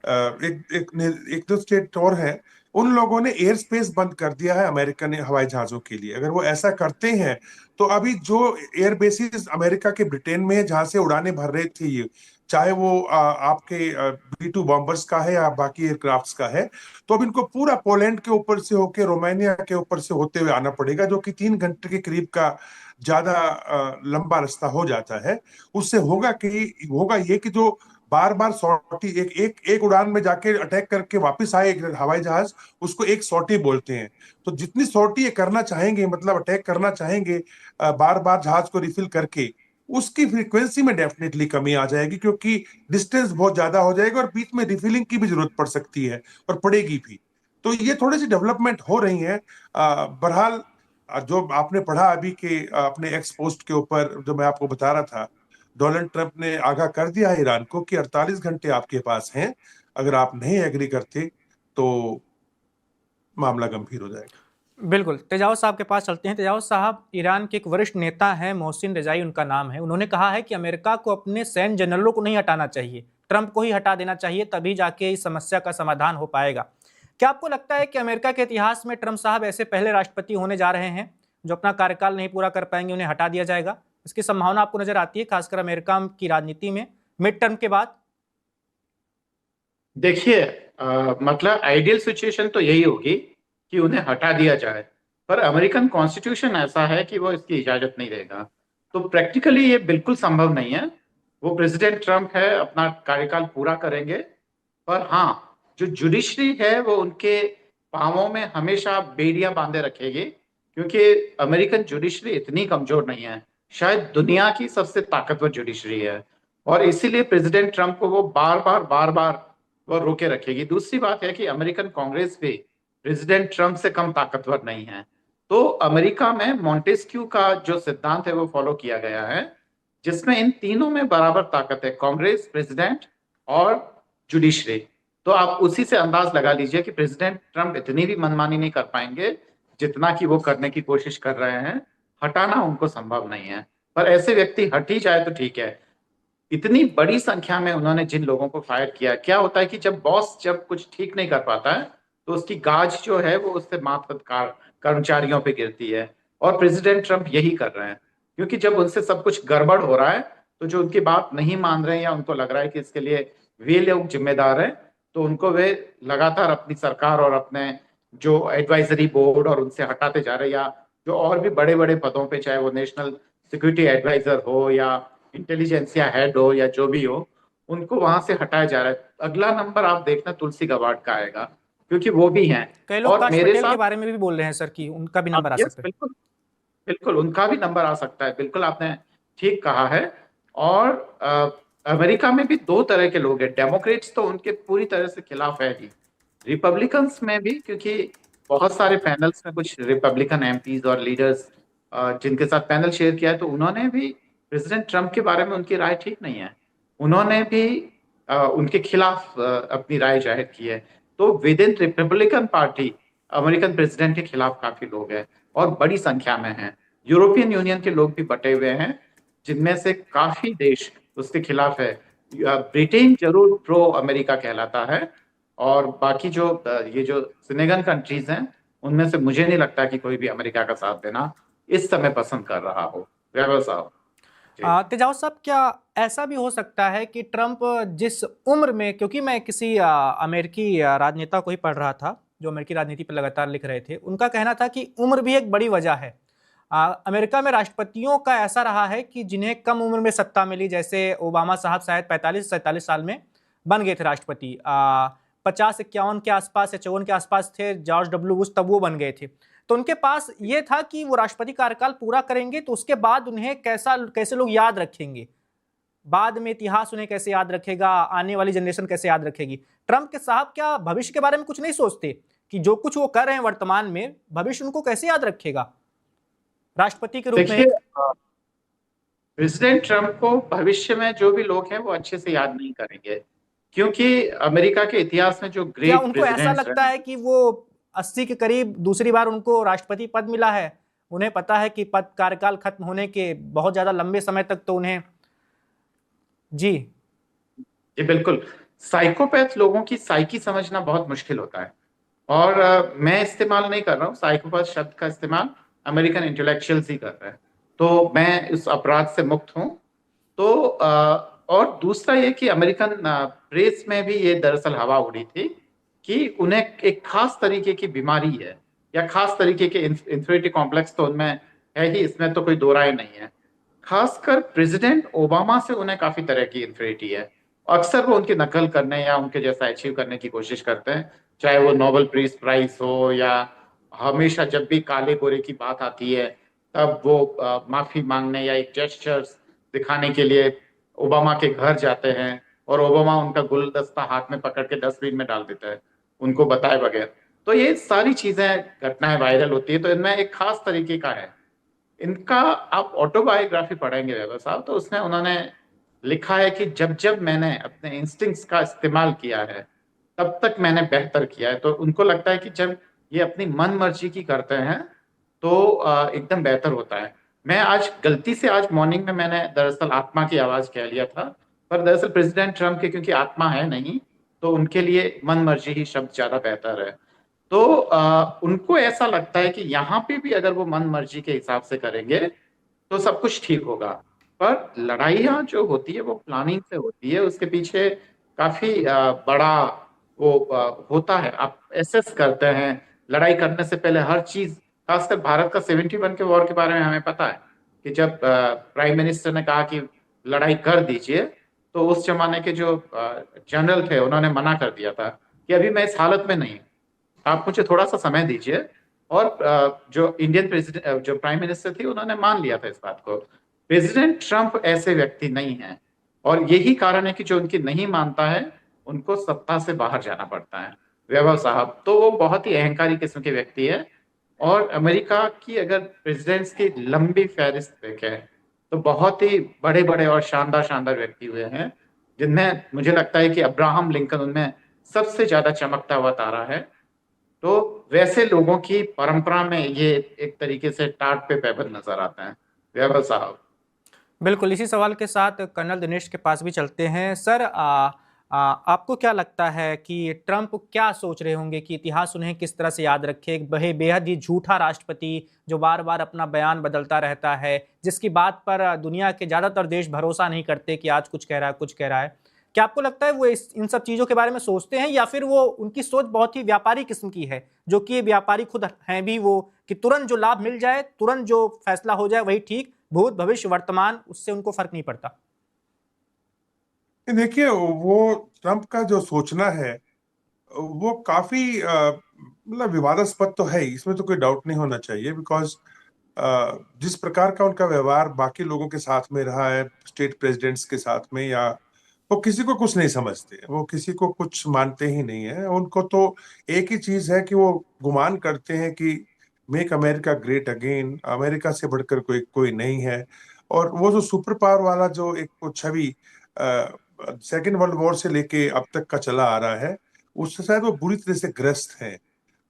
एक दो स्टेट और है, उन लोगों ने एयर स्पेस बंद कर दिया है अमेरिकन हवाई जहाजों के लिए। अगर वो ऐसा करते हैं तो अभी जो एयर बेसिस अमेरिका के ब्रिटेन में है जहां से उड़ाने भर रहे थे ये, चाहे वो आपके B-2 बॉम्बर्स का है या बाकी एयरक्राफ्ट्स का है, तो अब इनको पूरा पोलैंड के ऊपर से होके रोमानिया के ऊपर से होते हुए आना पड़ेगा, जो कि 3 घंटे के करीब का ज्यादा लंबा रास्ता हो जाता है। उससे होगा ये कि जो बार बार सॉर्टी, एक उड़ान में जाके अटैक करके वापस आए एक हवाई जहाज, उसको एक सॉर्टी बोलते हैं। तो जितनी सॉर्टी ये करना चाहेंगे, मतलब अटैक करना चाहेंगे बार बार जहाज को रिफिल करके, उसकी फ्रीक्वेंसी में डेफिनेटली कमी आ जाएगी, क्योंकि डिस्टेंस बहुत ज्यादा हो जाएगा और बीच में रिफिलिंग की भी जरूरत पड़ सकती है और पड़ेगी भी। तो ये थोड़ी सी डेवलपमेंट हो रही है। बहरहाल जो आपने पढ़ा अभी के अपने एक्स पोस्ट के ऊपर, जो मैं आपको बता रहा था, डोनाल्ड ट्रंप ने आगाह कर दिया है ईरान को कि 48 घंटे आपके पास हैं, अगर आप नहीं एग्री करते तो मामला गंभीर हो जाएगा। बिल्कुल, तेजावत साहब के पास चलते हैं। तेजावत साहब, ईरान के एक वरिष्ठ नेता हैं, मोहसिन रिजाई उनका नाम है। उन्होंने कहा है कि अमेरिका को अपने सैन्य जनरलों को नहीं हटाना चाहिए, ट्रंप को ही हटा देना चाहिए, तभी जाके इस समस्या का समाधान हो पाएगा। क्या आपको लगता है कि अमेरिका के इतिहास में ट्रंप साहब ऐसे पहले राष्ट्रपति होने जा रहे हैं जो अपना कार्यकाल नहीं पूरा कर पाएंगे, उन्हें हटा दिया जाएगा? इसकी संभावना आपको नजर आती है, खासकर अमेरिका की राजनीति में मिड टर्म के बाद? देखिए, मतलब आइडियल सिचुएशन तो यही होगी कि उन्हें हटा दिया जाए, पर अमेरिकन कॉन्स्टिट्यूशन ऐसा है कि वो इसकी इजाजत नहीं देगा। तो प्रैक्टिकली ये बिल्कुल संभव नहीं है। वो प्रेसिडेंट ट्रम्प है, अपना कार्यकाल पूरा करेंगे, पर हाँ, जो जुडिशरी है वो उनके पांवों में हमेशा बेड़ियां बांधे रखेगी, क्योंकि अमेरिकन जुडिशरी इतनी कमजोर नहीं है, शायद दुनिया की सबसे ताकतवर जुडिशरी है, और इसीलिए प्रेसिडेंट ट्रम्प को वो बार बार वो रोके रखेगी। दूसरी बात है कि अमेरिकन कांग्रेस भी प्रेसिडेंट ट्रम्प से कम ताकतवर नहीं है। तो अमेरिका में मॉन्टेस्क्यू का जो सिद्धांत है वो फॉलो किया गया है, जिसमें इन तीनों में बराबर ताकत है, कांग्रेस, प्रेसिडेंट और जुडिशरी। तो आप उसी से अंदाज लगा लीजिए कि प्रेसिडेंट ट्रम्प इतनी भी मनमानी नहीं कर पाएंगे जितना कि वो करने की कोशिश कर रहे हैं। हटाना उनको संभव नहीं है, पर ऐसे व्यक्ति हट ही जाए तो ठीक है। इतनी बड़ी संख्या में उन्होंने जिन लोगों को फायर किया, क्या होता है कि जब बॉस जब कुछ ठीक नहीं कर पाता है तो उसकी गाज जो है वो उससे मातहत कर्मचारियों पे गिरती है, और प्रेसिडेंट ट्रम्प यही कर रहे हैं। क्योंकि जब उनसे सब कुछ गड़बड़ हो रहा है तो जो उनकी बात नहीं मान रहे हैं या उनको लग रहा है कि इसके लिए वे लोग जिम्मेदार हैं, तो उनको वे लगातार अपनी सरकार और अपने जो एडवाइजरी बोर्ड और उनसे हटाते जा रहे हैं, या जो और भी बड़े बड़े पदों पे, चाहे वो नेशनल सिक्योरिटी एडवाइजर हो या इंटेलिजेंसिया हेड हो या जो भी हो, उनको वहां से हटाया जा रहा है। अगला नंबर आप देखना तुलसी गबार्ड का आएगा, क्योंकि वो भी हैं। कई लोग और काश मेरे पटेल के साथ, बारे में भी बोल रहे हैं सर कि उनका भी नंबर आ यस, सकता है। बिल्कुल बिल्कुल उनका भी नंबर आ सकता है, बिल्कुल आपने ठीक कहा है। और अमेरिका में भी दो तरह के लोग हैं। डेमोक्रेट्स तो उनके पूरी तरह से खिलाफ है ही, रिपब्लिकन्स में भी, क्योंकि बहुत सारे पैनल्स में कुछ रिपब्लिकन एमपीज और लीडर्स जिनके साथ पैनल शेयर किया है, तो उन्होंने भी प्रेसिडेंट ट्रम्प के बारे में उनकी राय ठीक नहीं है, उन्होंने भी उनके खिलाफ अपनी राय जाहिर की है। तो with in Republican party American president के खिलाफ काफी लोग हैं और बड़ी संख्या में हैं। यूरोपियन यूनियन के लोग भी बटे हुए हैं, जिनमें से काफी देश उसके खिलाफ है। ब्रिटेन जरूर प्रो अमेरिका कहलाता है, और बाकी जो ये जो सिनेगन कंट्रीज हैं, उनमें से मुझे नहीं लगता कि कोई भी अमेरिका का साथ देना इस समय पसंद कर रहा हो। वैभव साहब जी। तेजावत साहब, क्या ऐसा भी हो सकता है कि ट्रंप जिस उम्र में, क्योंकि मैं किसी अमेरिकी राजनेता को ही पढ़ रहा था जो अमेरिकी राजनीति पर लगातार लिख रहे थे, उनका कहना था कि उम्र भी एक बड़ी वजह है। अमेरिका में राष्ट्रपतियों का ऐसा रहा है कि जिन्हें कम उम्र में सत्ता मिली, जैसे ओबामा साहब शायद 45-47 साल में बन गए थे राष्ट्रपति, 50-51 के आसपास या 54 के आसपास थे जॉर्ज डब्ल्यू बुश, तब वो बन गए थे। तो उनके पास ये था कि वो राष्ट्रपति कार्यकाल पूरा करेंगे तो उसके बाद उन्हें कैसे लोग याद रखेंगे, बाद में इतिहास उन्हें कैसे याद रखेगा, आने वाली जनरेशन कैसे याद रखेगी। ट्रंप के साहब क्या भविष्य के बारे में कुछ नहीं सोचते कि जो कुछ वो कर रहे हैं वर्तमान में, भविष्य उनको कैसे याद रखेगा राष्ट्रपति के रूप में? देखिए, प्रेसिडेंट ट्रंप को भविष्य में जो भी लोग हैं वो अच्छे से याद नहीं करेंगे, क्योंकि अमेरिका के इतिहास में जो क्या ग्रेट उनको ऐसा प्रेसिडेंट्स लगता है कि वो 80 के करीब दूसरी बार उनको राष्ट्रपति पद मिला है, उन्हें पता है कि पद कार्यकाल खत्म होने के बहुत ज्यादा लंबे समय तक तो उन्हें जी जी बिल्कुल, साइकोपैथ लोगों की साइकी समझना बहुत मुश्किल होता है। और मैं इस्तेमाल नहीं कर रहा हूँ साइकोपैथ शब्द का, इस्तेमाल अमेरिकन इंटेलेक्चुअल्स ही कर रहे हैं, तो मैं इस अपराध से मुक्त हूँ। तो और दूसरा ये कि अमेरिकन प्रेस में भी ये दरअसल हवा उड़ी थी कि उन्हें एक खास तरीके की बीमारी है या खास तरीके के इंफीरियरिटी कॉम्प्लेक्स तो उनमें है ही, इसमें तो कोई दो राय नहीं है। खासकर प्रेसिडेंट ओबामा से उन्हें काफी तरह की इंफीरियरिटी है। अक्सर वो उनकी नकल करने या उनके जैसा अचीव करने की कोशिश करते हैं, चाहे वो नोबेल पीस प्राइज हो या हमेशा जब भी काले गोरे की बात आती है तब वो माफी मांगने या एक जेस्चर्स दिखाने के लिए ओबामा के घर जाते हैं और ओबामा उनका गुलदस्ता हाथ में पकड़ के डस्टबिन में डाल देता है उनको बताए बगैर। तो ये सारी चीजें घटनाएं वायरल होती है, तो इनमें एक खास तरीके का है इनका। आप ऑटोबायोग्राफी पढ़ेंगे वैभव साहब तो उसमें उन्होंने लिखा है कि जब जब मैंने अपने इंस्टिंक्ट्स का इस्तेमाल किया है तब तक मैंने बेहतर किया है। तो उनको लगता है कि जब ये अपनी मन मर्जी की करते हैं तो एकदम बेहतर होता है। मैं आज गलती से आज मॉर्निंग में मैंने दरअसल आत्मा की आवाज कह लिया था, पर दरअसल प्रेसिडेंट ट्रंप के क्योंकि आत्मा है नहीं तो उनके लिए मन मर्जी ही शब्द ज्यादा बेहतर है। तो उनको ऐसा लगता है कि यहाँ पे भी अगर वो मन मर्जी के हिसाब से करेंगे तो सब कुछ ठीक होगा। पर लड़ाइयाँ जो होती है वो प्लानिंग से होती है, उसके पीछे काफी बड़ा वो होता है। आप एसेस करते हैं लड़ाई करने से पहले हर चीज, खासकर भारत का 71 के वॉर के बारे में हमें पता है कि जब प्राइम मिनिस्टर ने कहा कि लड़ाई कर दीजिए तो उस जमाने के जो जनरल थे उन्होंने मना कर दिया था कि अभी मैं इस हालत में नहीं, आप मुझे थोड़ा सा समय दीजिए। और जो इंडियन प्रेसिडेंट जो प्राइम मिनिस्टर थी उन्होंने मान लिया था इस बात को। प्रेसिडेंट ट्रंप ऐसे व्यक्ति नहीं है और यही कारण है कि जो उनकी नहीं मानता है उनको सत्ता से बाहर जाना पड़ता है। वैभव साहब तो वो बहुत ही अहंकारी किस्म के व्यक्ति है और अमेरिका की अगर प्रेसिडेंट्स की लंबी फहरिस्त देखें तो बहुत ही बड़े बड़े और शानदार शानदार व्यक्ति हुए हैं, जिनमें मुझे लगता है कि अब्राहम लिंकन उनमें सबसे ज्यादा चमकता हुआ तारा है। तो वैसे लोगों की परंपरा में ये एक तरीके से टाट पे पैबंद नजर आते हैं। वैभव साहब बिल्कुल, इसी सवाल के साथ कर्नल दिनेश के पास भी चलते हैं। सर, आपको क्या लगता है कि ट्रंप क्या सोच रहे होंगे कि इतिहास उन्हें किस तरह से याद रखे? एक बेहद ही झूठा राष्ट्रपति जो बार बार अपना बयान बदलता रहता है, जिसकी बात पर दुनिया के ज्यादातर देश भरोसा नहीं करते कि आज कुछ कह रहा है कुछ कह रहा है। क्या आपको लगता है वो इन सब चीजों के बारे में सोचते हैं, या फिर वो उनकी सोच बहुत ही व्यापारी किस्म की है, जो कि व्यापारी खुद हैं भी वो, कि तुरंत जो लाभ मिल जाए, तुरंत जो फैसला हो जाए वही ठीक, भूत भविष्य वर्तमान उससे उनको फर्क नहीं पड़ता? देखिए, वो ट्रंप का जो सोचना है वो काफी मतलब विवादास्पद तो है ही, इसमें तो कोई डाउट नहीं होना चाहिए। बिकॉज जिस प्रकार का उनका व्यवहार बाकी लोगों के साथ में रहा है, स्टेट प्रेसिडेंट्स के साथ में, या वो किसी को कुछ नहीं समझते, वो किसी को कुछ मानते ही नहीं है। उनको तो एक ही चीज है कि वो गुमान करते हैं कि make America great again, America से बढ़कर कोई कोई नहीं है। और वो जो सुपर पावर वाला जो एक वो छवि सेकेंड वर्ल्ड वॉर से लेके अब तक का चला आ रहा है, उससे शायद वो बुरी तरह से ग्रस्त है।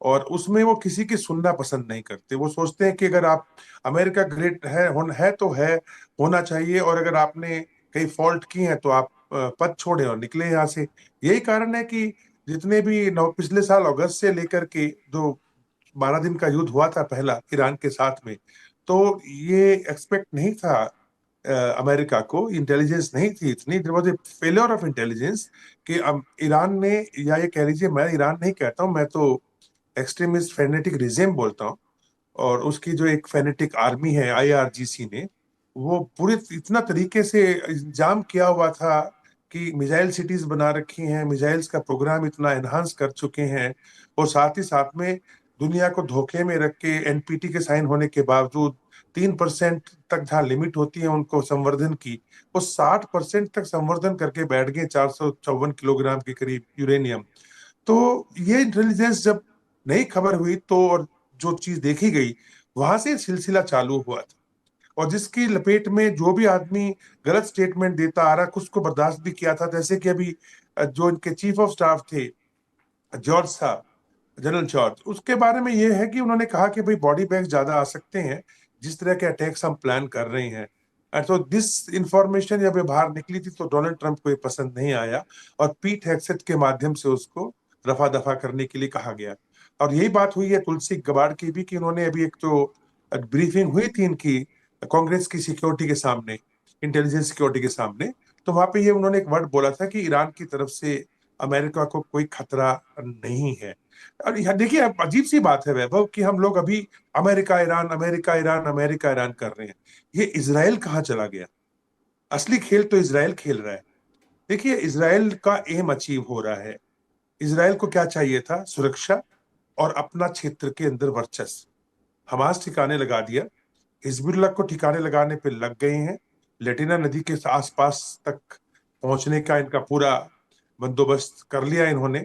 और उसमें वो किसी की सुनना पसंद नहीं करते। वो सोचते हैं कि अगर आप अमेरिका ग्रेट है तो है, होना चाहिए, और अगर आपने कई फॉल्ट की हैं तो आप पद छोड़े और निकले यहाँ से। यही कारण है कि जितने भी पिछले साल अगस्त से लेकर के जो 12 दिन का युद्ध हुआ था पहला ईरान के साथ में, तो ये एक्सपेक्ट नहीं था अमेरिका को, इंटेलिजेंस नहीं थी इतनी, there was a failure of intelligence कि अब ईरान ने, या ये कह लीजिए, मैं ईरान नहीं कहता हूँ, मैं तो एक्सट्रीमिस्ट फेनेटिक रिजिम बोलता हूँ। और उसकी जो एक फेनेटिक आर्मी है आईआरजीसी ने, वो पूरे इतना तरीके से इंतजाम किया हुआ था कि मिसाइल सिटीज बना रखी हैं, मिसाइल्स का प्रोग्राम इतना एनहांस कर चुके हैं, और साथ ही साथ में दुनिया को धोखे में रख के एनपीटी के साइन होने के बावजूद 3% तक जहाँ लिमिट होती है उनको संवर्धन की, वो 60% तक संवर्धन करके बैठ गए, 454 किलोग्राम के करीब यूरेनियम। तो ये इंटेलिजेंस जब नई खबर हुई तो और जो चीज देखी गई, वहां से सिलसिला चालू हुआ था। और जिसकी लपेट में जो भी आदमी गलत स्टेटमेंट देता आ रहा, कुछ को बर्दाश्त भी किया था। जैसे कि अभी जो इनके चीफ ऑफ स्टाफ थे जॉर्ज साहब, जनरल जॉर्ज, उसके बारे में ये है कि उन्होंने कहा कि भाई बॉडी बैग ज्यादा आ सकते हैं जिस तरह के अटैक्स हम प्लान कर रहे हैं। तो दिस इंफॉर्मेशन जब ये बाहर निकली थी तो डोनाल्ड ट्रंप को ये पसंद नहीं आया और पीट हेग्सेथ के माध्यम से उसको रफा दफा करने के लिए कहा गया। और यही बात हुई है तुलसी गबार्ड की भी, कि उन्होंने अभी एक जो ब्रीफिंग हुई थी इनकी कांग्रेस की सिक्योरिटी के सामने, इंटेलिजेंस सिक्योरिटी के सामने, तो वहां पे ये उन्होंने एक वर्ड बोला था कि ईरान की तरफ से अमेरिका को कोई खतरा नहीं है। और यहाँ देखिए, अब अजीब सी बात है वैभव कि हम लोग अभी America Iran America Iran America Iran कर रहे हैं। ये इजराइल कहाँ चला गया? असली खेल तो इजराइल खेल रहा है। देखिए, इजराइल का एम अचीव हो रहा है। इजराइल को क्या चाहिए था? सुरक्षा और अपना क्षेत्र के अंदर वर्चस्व। हमास ठिकाने लगा दिया, हिजबुल्लाह को ठिकाने लगाने पे लग गए हैं। लेटिना नदी के आसपास तक पहुंचने का इनका पूरा बंदोबस्त कर लिया इन्होंने।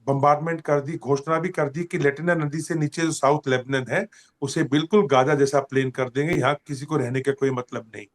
बम्बार्डमेंट कर दी, घोषणा भी कर दी कि लेटिना नदी से नीचे जो साउथ लेबनान है उसे बिल्कुल गाजा जैसा प्लेन कर देंगे, यहाँ किसी को रहने का कोई मतलब नहीं।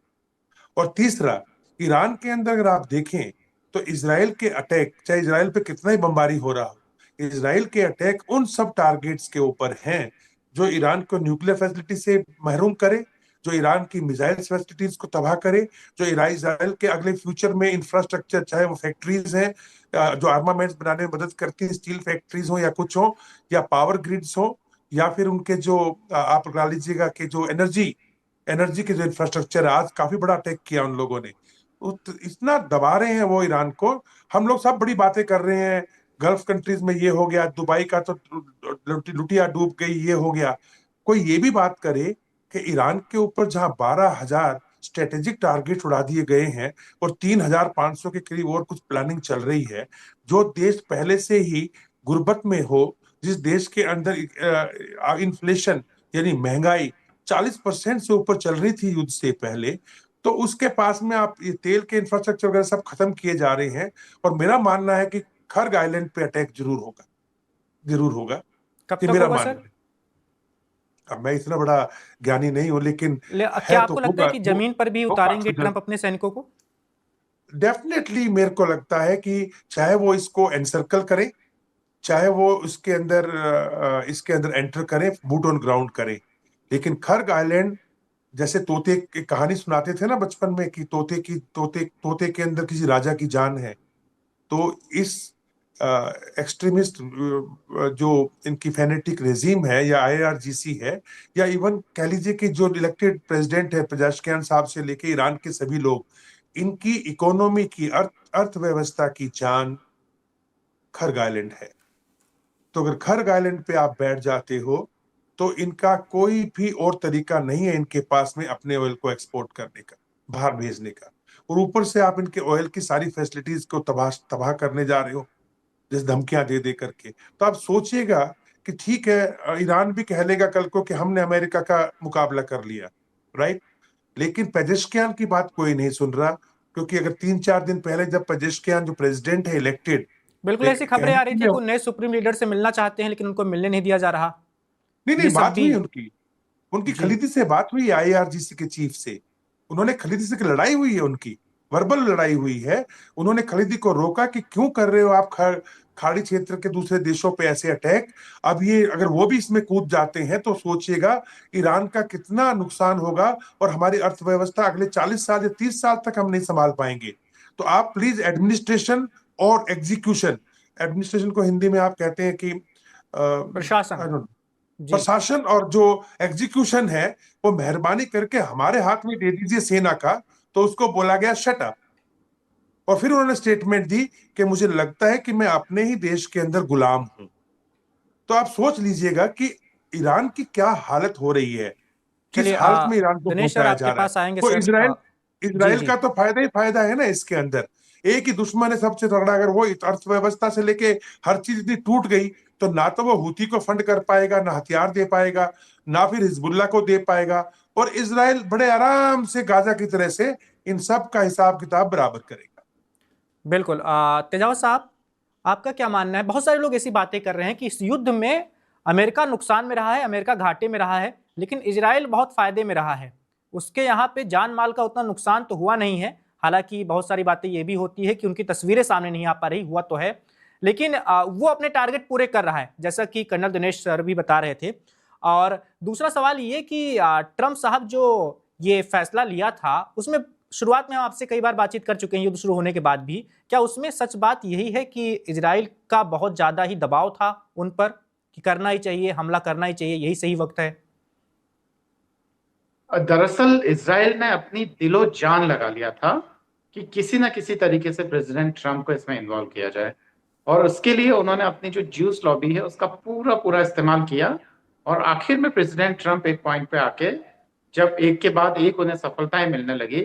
और तीसरा, ईरान के अंदर अगर आप देखें तो इजराइल के अटैक, चाहे इजराइल पे कितना ही बमबारी हो रहा हो, इजराइल के अटैक उन सब टारगेट्स के ऊपर हैं जो ईरान को न्यूक्लियर फैसिलिटी से महरूम करे, जो ईरान की मिसाइल फैसिलिटीज को तबाह करे, जो इजराइल के अगले फ्यूचर में इंफ्रास्ट्रक्चर, चाहे वो फैक्ट्रीज हैं जो आर्मामेंट्स बनाने में मदद करती हैं, स्टील फैक्ट्रीज हो या कुछ हो, या पावर ग्रिड्स हो, या फिर उनके जो आप लगा लीजिएगा कि जो एनर्जी के जो इंफ्रास्ट्रक्चर है, आज काफी बड़ा अटैक किया उन लोगों ने। इतना दबा रहे हैं वो ईरान को। हम लोग सब बड़ी बातें कर रहे हैं, गल्फ कंट्रीज में ये हो गया, दुबई का तो लुटिया डूब गई, ये हो गया। कोई ये भी बात करे कि ईरान के ऊपर जहां 12,000 स्ट्रेटेजिक टारगेट उड़ा दिए गए हैं और 3,500 के करीब और कुछ प्लानिंग चल रही है, जो देश पहले से ही गुर्बत में हो, जिस देश के अंदर इन्फ्लेशन यानी महंगाई 40% से ऊपर चल रही थी युद्ध से पहले, तो उसके पास में आप ये तेल के इंफ्रास्ट्रक्चर वगैरह सब खत्म किए जा रहे हैं। और मेरा मानना है कि खर्ग आइलैंड पे अटैक जरूर होगा, जरूर होगा। कब ये तक मेरा होगा मानना सर? है। अब मैं इतना बड़ा ज्ञानी नहीं हूं, लेकिन है क्या तो आपको लगता है होगा, कि जमीन पर भी होगा उतारेंगे तो ट्रंप अपने सैनिकों को? डेफिनेटली मेरे को लगता है कि चाहे वो इसको एनसर्कल करे, चाहे वो इसके अंदर एंटर करें, बूट ऑन ग्राउंड करें, लेकिन खर्ग आइलैंड, जैसे तोते की कहानी सुनाते थे ना बचपन में कि तोते के अंदर किसी राजा की जान है, तो इस एक्सट्रीमिस्ट जो इनकी फेनेटिक रेजिम है या आईआरजीसी है, या इवन कह लीजिए कि जो इलेक्टेड प्रेसिडेंट है पेजेश्कियान साहब से लेके ईरान के सभी लोग, इनकी इकोनॉमी की अर्थव्यवस्था की जान खर्ग आइलैंड है। तो अगर खर्ग आइलैंड पे आप बैठ जाते हो तो इनका कोई भी और तरीका नहीं है इनके पास में अपने ऑयल को एक्सपोर्ट करने का, बाहर भेजने का। और ऊपर से आप इनके ऑयल की सारी फैसिलिटीज को तबाह करने जा रहे हो, जैसे धमकियां दे दे करके। तो आप सोचिएगा कि ठीक है, ईरान भी कह लेगा कल को कि हमने अमेरिका का मुकाबला कर लिया, राइट, लेकिन पेजेश्कियान की बात कोई नहीं सुन रहा। क्योंकि अगर 3-4 दिन पहले जब पेजेश्कियान जो प्रेसिडेंट है इलेक्टेड, बिल्कुल ऐसी खबरें आ रही थी कि वो नए सुप्रीम लीडर से मिलना चाहते हैं लेकिन उनको मिलने नहीं दिया जा रहा। नहीं ये नहीं, सब बात भी हुई उनकी, उनकी जी। खलीदी से बात हुई आईआरजीसी के चीफ से। उन्होंने खलीदी से लड़ाई हुई है, उनकी वर्बल लड़ाई हुई है। उन्होंने खलीदी को रोका कि क्यों कर रहे हो आप खाड़ी क्षेत्र के दूसरे देशों पे ऐसे अटैक। अब ये अगर वो भी इसमें कूद जाते हैं तो सोचिएगा ईरान का कितना नुकसान होगा, और हमारी अर्थव्यवस्था अगले 40 साल या 30 साल तक हम नहीं संभाल पाएंगे। तो आप प्लीज एडमिनिस्ट्रेशन और एग्जीक्यूशन, एडमिनिस्ट्रेशन को हिंदी में आप कहते हैं कि प्रशासन। जी। प्रशासन, और जो एग्जीक्यूशन है वो मेहरबानी करके हमारे हाथ में दे दीजिए सेना का। तो उसको बोला गया शट अप। और फिर उन्होंने स्टेटमेंट दी कि मुझे लगता है कि मैं अपने ही देश के अंदर गुलाम हूं। तो आप सोच लीजिएगा कि ईरान की क्या हालत हो रही है, किस चलिए हालत में ईरान को दिनेश सर पहुंचाया आपके जा रहा है। पास आएंगे तो सर। इसराइल जी इसराइल जी। का तो फायदा ही फायदा है ना इसके अंदर। एक ही दुश्मन है सबसे तगड़ा, अगर वो अर्थव्यवस्था से लेके हर चीज इतनी टूट गई तो ना तो वो हूती को फंड कर पाएगा, ना हथियार दे पाएगा, ना फिर हिजबुल्लाह को दे पाएगा, और इजराइल बड़े आराम से गाजा की तरह से इन सब का हिसाब किताब बराबर करेगा। बिल्कुल। तेजावत साहब, आपका क्या मानना है? बहुत सारे लोग ऐसी बातें कर रहे हैं कि इस युद्ध में अमेरिका नुकसान में रहा है, अमेरिका घाटे में रहा है, लेकिन इजराइल बहुत फायदे में रहा है। उसके यहाँ पे जान माल का उतना नुकसान तो हुआ नहीं है। हालांकि बहुत सारी बातें ये भी होती है कि उनकी तस्वीरें सामने नहीं आ पा रही, हुआ तो है, लेकिन वो अपने टारगेट पूरे कर रहा है, जैसा कि कर्नल दिनेश सर भी बता रहे थे। और दूसरा सवाल ये कि ट्रंप साहब जो ये फैसला लिया था, उसमें शुरुआत में हम आपसे कई बार बातचीत कर चुके हैं युद्ध शुरू होने के बाद भी, क्या उसमें सच बात यही है कि इजराइल का बहुत ज्यादा ही दबाव था उन पर कि करना ही चाहिए, हमला करना ही चाहिए, यही सही वक्त है? दरअसल इजराइल ने अपनी दिलो जान लगा लिया था कि किसी ना किसी तरीके से प्रेसिडेंट ट्रंप को इसमें इन्वॉल्व किया जाए, और उसके लिए उन्होंने अपनी जो ज्यूस लॉबी है उसका पूरा पूरा इस्तेमाल किया। और आखिर में प्रेसिडेंट ट्रंप एक पॉइंट पे आके, जब एक के बाद एक उन्हें सफलताएं मिलने लगी,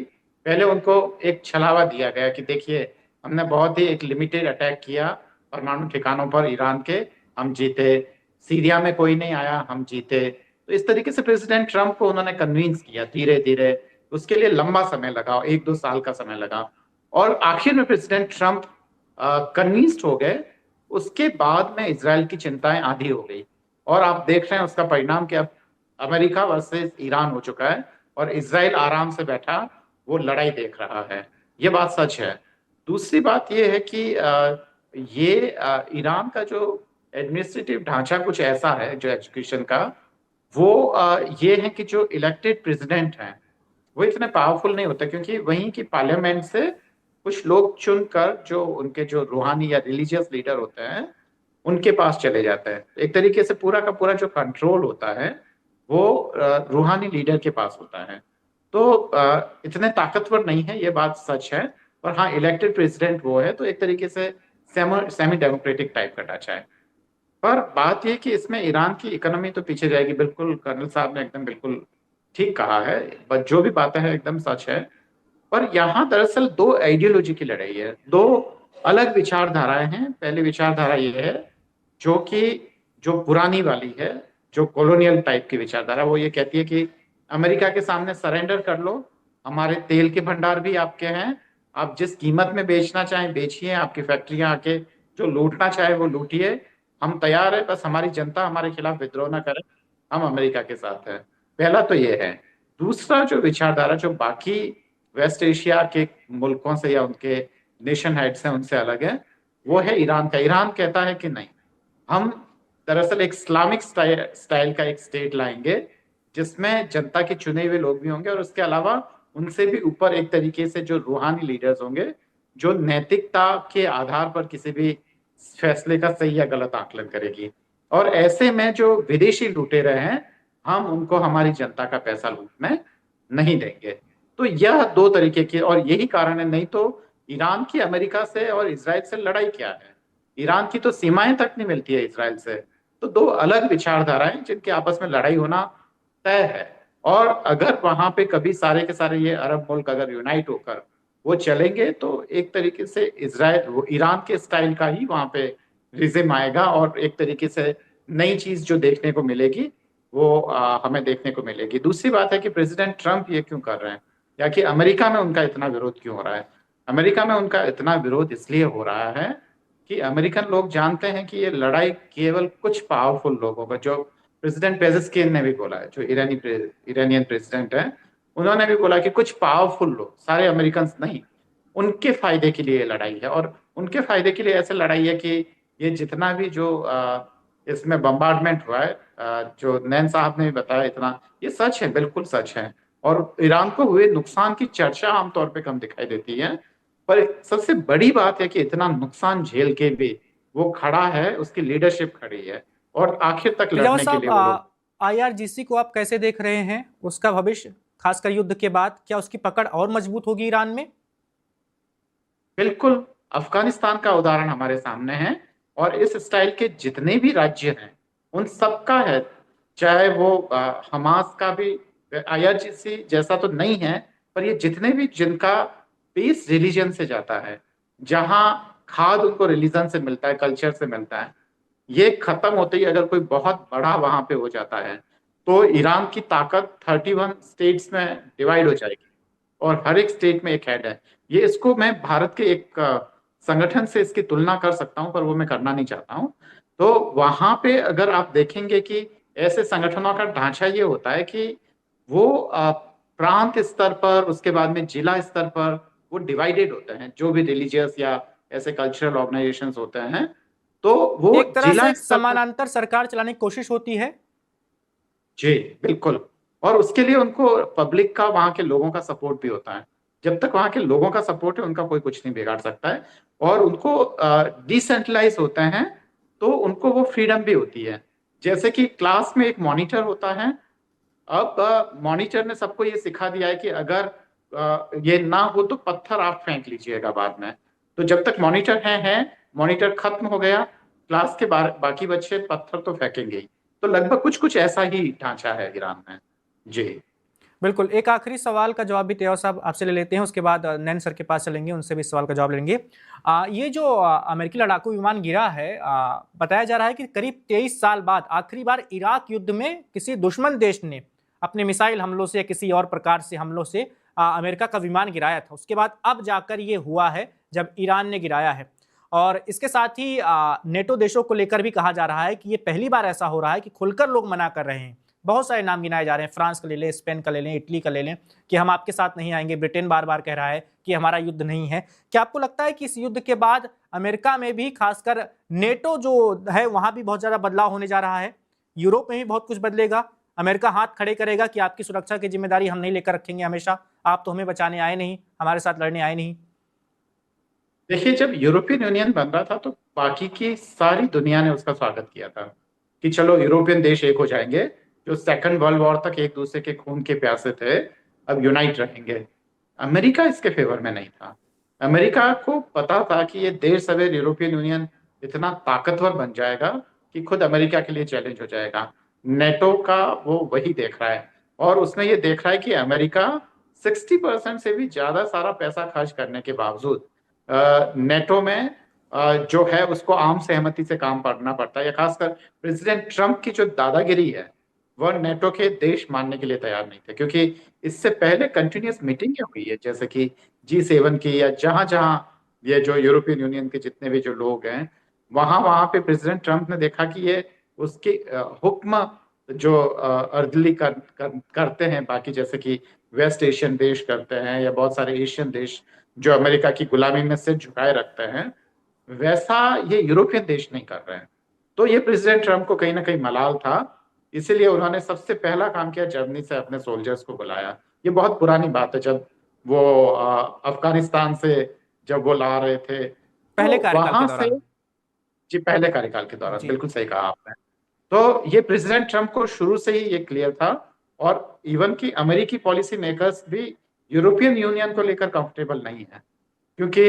पहले उनको एक छलावा दिया गया कि देखिए, हमने बहुत ही एक लिमिटेड अटैक किया परमाणु ठिकानों पर ईरान के, हम जीते। सीरिया में कोई नहीं आया, हम जीते। तो इस तरीके से प्रेसिडेंट ट्रंप को उन्होंने कन्विंस किया धीरे धीरे। उसके लिए लंबा समय लगा, 1-2 साल का समय लगा, और आखिर में प्रेसिडेंट ट्रंप कन्विंस्ड हो गए। उसके बाद में इजराइल की चिंताएं आधी हो गई, और आप देख रहे हैं उसका परिणाम कि अब अमेरिका वर्सेस ईरान हो चुका है, और इजराइल आराम से बैठा वो लड़ाई देख रहा है। ये बात सच है। दूसरी बात ये है कि ईरान का जो एडमिनिस्ट्रेटिव ढांचा कुछ ऐसा है, जो एजुकेशन का, वो ये है कि जो इलेक्टेड प्रेसिडेंट हैं वो इतने पावरफुल नहीं होते, क्योंकि वहीं की पार्लियामेंट से कुछ लोग चुनकर जो उनके जो रूहानी या रिलीजियस लीडर होते हैं उनके पास चले जाते हैं। एक तरीके से पूरा का पूरा जो कंट्रोल होता है वो रूहानी लीडर के पास होता है। तो इतने ताकतवर नहीं है, ये बात सच है। पर हाँ, इलेक्टेड प्रेसिडेंट वो है, तो एक तरीके से सेमी डेमोक्रेटिक टाइप का ढांचा है। पर बात यह कि इसमें ईरान की इकोनॉमी तो पीछे जाएगी, बिल्कुल कर्नल साहब ने एकदम बिल्कुल ठीक कहा है, पर जो भी बातें हैं एकदम सच है। पर यहाँ दरअसल दो आइडियोलॉजी की लड़ाई है, दो अलग विचारधाराएं हैं। पहली विचारधारा ये है जो कि जो पुरानी वाली है, जो कॉलोनियल टाइप की विचारधारा, वो ये कहती है कि अमेरिका के सामने सरेंडर कर लो, हमारे तेल के भंडार भी आपके हैं, आप जिस कीमत में बेचना चाहें बेचिए, आपकी फैक्ट्रियां आके जो लूटना चाहे वो लूटिए, हम तैयार है, बस हमारी जनता हमारे खिलाफ विद्रोह ना करे, हम अमेरिका के साथ हैं। पहला तो ये है। दूसरा जो विचारधारा जो बाकी वेस्ट एशिया के मुल्कों से या उनके नेशन हेड्स हैं उनसे अलग है, वो है ईरान का। ईरान कहता है कि नहीं, हम दरअसल एक इस्लामिक स्टाइल का एक स्टेट लाएंगे जिसमें जनता के चुने हुए लोग भी होंगे, और उसके अलावा उनसे भी ऊपर एक तरीके से जो रूहानी लीडर्स होंगे जो नैतिकता के आधार पर किसी भी फैसले का सही या गलत आकलन करेगी। और ऐसे में जो विदेशी लुटेरे हैं, हम उनको हमारी जनता का पैसा लूटने नहीं देंगे। तो यह दो तरीके की, और यही कारण है, नहीं तो ईरान की अमेरिका से और इजराइल से लड़ाई क्या है? ईरान की तो सीमाएं तक नहीं मिलती है इजराइल से। तो दो अलग विचारधाराएं जिनके आपस में लड़ाई होना तय है। और अगर वहां पे कभी सारे के सारे ये अरब मुल्क अगर यूनाइट होकर वो चलेंगे, तो एक तरीके से इजराइल ईरान के स्टाइल का ही वहां पे रिजिम आएगा, और एक तरीके से नई चीज जो देखने को मिलेगी वो हमें देखने को मिलेगी। दूसरी बात है कि प्रेसिडेंट ट्रंप ये क्यों कर रहे हैं, या कि अमेरिका में उनका इतना विरोध क्यों हो रहा है? अमेरिका में उनका इतना विरोध इसलिए हो रहा है कि अमेरिकन लोग जानते हैं कि ये लड़ाई केवल कुछ पावरफुल लोगों का, जो प्रेसिडेंट पेजेस्किन ने भी बोला है, जो ईरानियन प्रेसिडेंट है, उन्होंने भी बोला कि कुछ पावरफुल लोग, सारे अमेरिकन नहीं, उनके फायदे के लिए लड़ाई है। और उनके फायदे के लिए ऐसे लड़ाई है कि ये जितना भी जो इसमें बम्बार्डमेंट हुआ है, जो नैन साहब ने भी बताया, इतना ये सच है, बिल्कुल सच है। और ईरान को हुए नुकसान की चर्चा आमतौर पे कम दिखाई देती है, पर सबसे बड़ी बात है कि इतना नुकसान झेल के भी वो खड़ा है, उसकी लीडरशिप खड़ी है, और आखिर तक लड़ने के लिए वो लोग। IRGC को आप कैसे देख रहे हैं, उसका भविष्य, खासकर युद्ध के बाद, क्या उसकी पकड़ और मजबूत होगी ईरान में? बिल्कुल, अफगानिस्तान का उदाहरण हमारे सामने है, और इस स्टाइल के जितने भी राज्य हैं उन सबका है। चाहे वो हमास का भी IRGC जैसा तो नहीं है, पर ये जितने भी जिनका बेस रिलीजन से जाता है, जहां खाद उनको रिलीजन से मिलता है, कल्चर से मिलता है, ये खत्म होते ही अगर कोई बहुत बड़ा वहां पे हो जाता है तो ईरान की ताकत 31 स्टेट्स में डिवाइड हो जाएगी और हर एक स्टेट में एक हेड है। ये इसको मैं भारत के एक संगठन से इसकी तुलना कर सकता हूं, पर वो मैं करना नहीं चाहता हूं। तो वहां पे अगर आप देखेंगे कि ऐसे संगठनों का ढांचा ये होता है कि वो प्रांत स्तर पर, उसके बाद में जिला स्तर पर वो डिवाइडेड होते हैं, जो भी रिलीजियस या ऐसे कल्चरल ऑर्गेनाइजेशंस होते हैं, तो वो एक तरह से जिला एक स्तर पर। समानांतर सरकार चलाने की कोशिश होती है। जी बिल्कुल। और उसके लिए उनको पब्लिक का, वहां के लोगों का सपोर्ट भी होता है। जब तक वहां के लोगों का सपोर्ट है, उनका कोई कुछ नहीं बिगाड़ सकता है। और उनको डिसेंट्रलाइज होते हैं तो उनको वो फ्रीडम भी होती है। जैसे कि क्लास में एक मॉनिटर होता है। अब मॉनिटर ने सबको ये सिखा दिया है कि अगर ये ना हो तो पत्थर आप फेंक लीजिएगा बाद में। तो जब तक मॉनिटर है, मॉनिटर खत्म हो गया, क्लास के बाकी बच्चे पत्थर तो फेंकेंगे ही। तो लगभग कुछ कुछ ऐसा ही ढांचा है ईरान में। जी बिल्कुल। एक आखिरी सवाल का जवाब भी तैयार साहब आपसे ले लेते हैं, उसके बाद नैन सर के पास चलेंगे, उनसे भी इस सवाल का जवाब लेंगे। ये जो अमेरिकी लड़ाकू विमान गिरा है, बताया जा रहा है कि करीब 23 साल बाद आखिरी बार इराक युद्ध में किसी दुश्मन देश ने अपने मिसाइल हमलों से या किसी और प्रकार से हमलों से अमेरिका का विमान गिराया था। उसके बाद अब जाकर ये हुआ है जब ईरान ने गिराया है। और इसके साथ ही नेटो देशों को लेकर भी कहा जा रहा है कि ये पहली बार ऐसा हो रहा है कि खुलकर लोग मना कर रहे हैं। बहुत सारे नाम गिनाए जा रहे हैं, फ्रांस का ले लें, स्पेन का ले लें, इटली का ले लें, कि हम आपके साथ नहीं आएंगे। ब्रिटेन बार बार कह रहा है कि हमारा युद्ध नहीं है। क्या आपको लगता है कि इस युद्ध के बाद अमेरिका में भी, खासकर नेटो जो है, वहां भी बहुत ज्यादा बदलाव होने जा रहा है? यूरोप में भी बहुत कुछ बदलेगा? अमेरिका हाथ खड़े करेगा कि आपकी सुरक्षा की जिम्मेदारी हम नहीं लेकर रखेंगे हमेशा, आप तो हमें बचाने आए नहीं, हमारे साथ लड़ने आए नहीं? देखिए, जब यूरोपियन यूनियन बन रहा था तो बाकी की सारी दुनिया ने उसका स्वागत किया था कि चलो यूरोपियन देश एक हो जाएंगे, जो सेकंड वर्ल्ड वॉर तक एक दूसरे के खून के प्यासे थे, अब यूनाइट रहेंगे। अमेरिका इसके फेवर में नहीं था। अमेरिका को पता था कि ये देर सवेर यूरोपियन यूनियन इतना ताकतवर बन जाएगा कि खुद अमेरिका के लिए चैलेंज हो जाएगा। नेटो का वो वही देख रहा है, और उसमें ये देख रहा है कि अमेरिका 60% से भी ज्यादा सारा पैसा खर्च करने के बावजूद नेटो में जो है उसको आम सहमति से काम करना पड़ता है। या खासकर प्रेसिडेंट ट्रंप की जो दादागिरी है, वह नेटो के देश मानने के लिए तैयार नहीं थे, क्योंकि इससे पहले कंटिन्यूअस मीटिंगें हुई है, जैसे कि G7 की, या जहां जहां ये जो यूरोपियन यूनियन के जितने भी जो लोग हैं, वहां वहां पे प्रेसिडेंट ट्रंप ने देखा कि ये उसके हुक्म जो अर्दली करते हैं बाकी, जैसे कि वेस्ट एशियन देश करते हैं, या बहुत सारे एशियन देश जो अमेरिका की गुलामी में सिर झुकाए रखते हैं, वैसा ये यूरोपियन देश नहीं कर रहे हैं। तो ये प्रेसिडेंट ट्रंप को कहीं ना कहीं मलाल था, इसीलिए उन्होंने सबसे पहला काम किया, जर्मनी से अपने सोल्जर्स को बुलाया। ये बहुत पुरानी बात है, जब वो अफगानिस्तान से जब वो ला रहे थे, पहले तो कार्यकाल के वहां से। दौरान। जी, पहले कार्यकाल के दौरान, जी। बिल्कुल सही कहा आपने। तो ये प्रेसिडेंट ट्रंप को शुरू से ही ये क्लियर था, और इवन की अमेरिकी पॉलिसी मेकर्स भी यूरोपियन यूनियन को लेकर कंफर्टेबल नहीं है, क्योंकि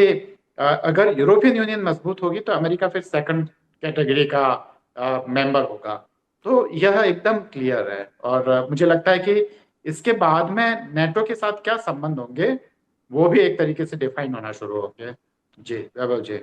अगर यूरोपियन यूनियन मजबूत होगी तो अमेरिका फिर सेकंड कैटेगरी का मेंबर होगा। तो यह एकदम क्लियर है, और मुझे लगता है कि इसके बाद में नेटो के साथ क्या संबंध होंगे, वो भी एक तरीके से डिफाइन होना शुरू होंगे। जी वैभव जी।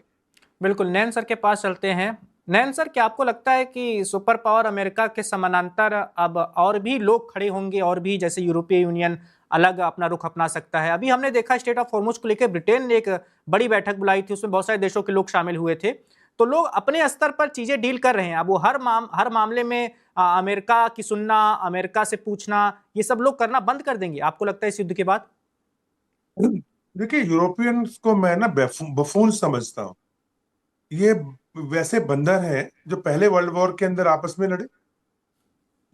बिल्कुल, नैन सर के पास चलते हैं। नैन सर, क्या आपको लगता है कि सुपर पावर अमेरिका के समानांतर अब और भी लोग खड़े होंगे, और भी जैसे यूरोपीय यूनियन अलग अपना रुख अपना सकता है? अभी हमने देखा स्टेट ऑफ हॉर्मुज को लेकर ब्रिटेन ने एक बड़ी बैठक बुलाई थी, उसमें बहुत सारे देशों के लोग शामिल हुए थे। तो लोग अपने स्तर पर चीजें डील कर रहे हैं। अब वो हर मामले में अमेरिका की सुनना, अमेरिका से पूछना, ये सब लोग करना बंद कर देंगे, आपको लगता है, इस युद्ध के बाद? देखिए, यूरोपियंस को मैं ना बफून समझता हूँ। ये वैसे बंदर हैं जो पहले वर्ल्ड वॉर के अंदर आपस में लड़े,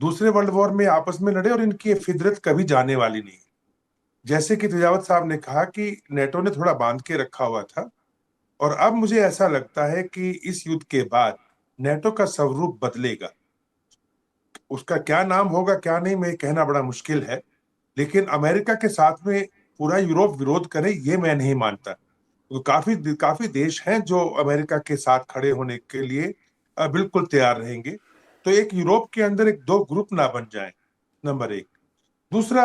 दूसरे वर्ल्ड वॉर में आपस में लड़े, और इनकी ये फितरत कभी जाने वाली नहीं। जैसे कि तेजावत साहब ने कहा कि नेटो ने थोड़ा बांध के रखा हुआ था, और अब मुझे ऐसा लगता है कि इस युद्ध के बाद नेटो का स्वरूप बदलेगा। उसका क्या नाम होगा क्या नहीं, मैं कहना बड़ा मुश्किल है, लेकिन अमेरिका के साथ में पूरा यूरोप विरोध करे ये मैं नहीं मानता। तो काफी काफी देश हैं जो अमेरिका के साथ खड़े होने के लिए बिल्कुल तैयार रहेंगे। तो एक यूरोप के अंदर एक दो ग्रुप ना बन जाए, नंबर एक। दूसरा,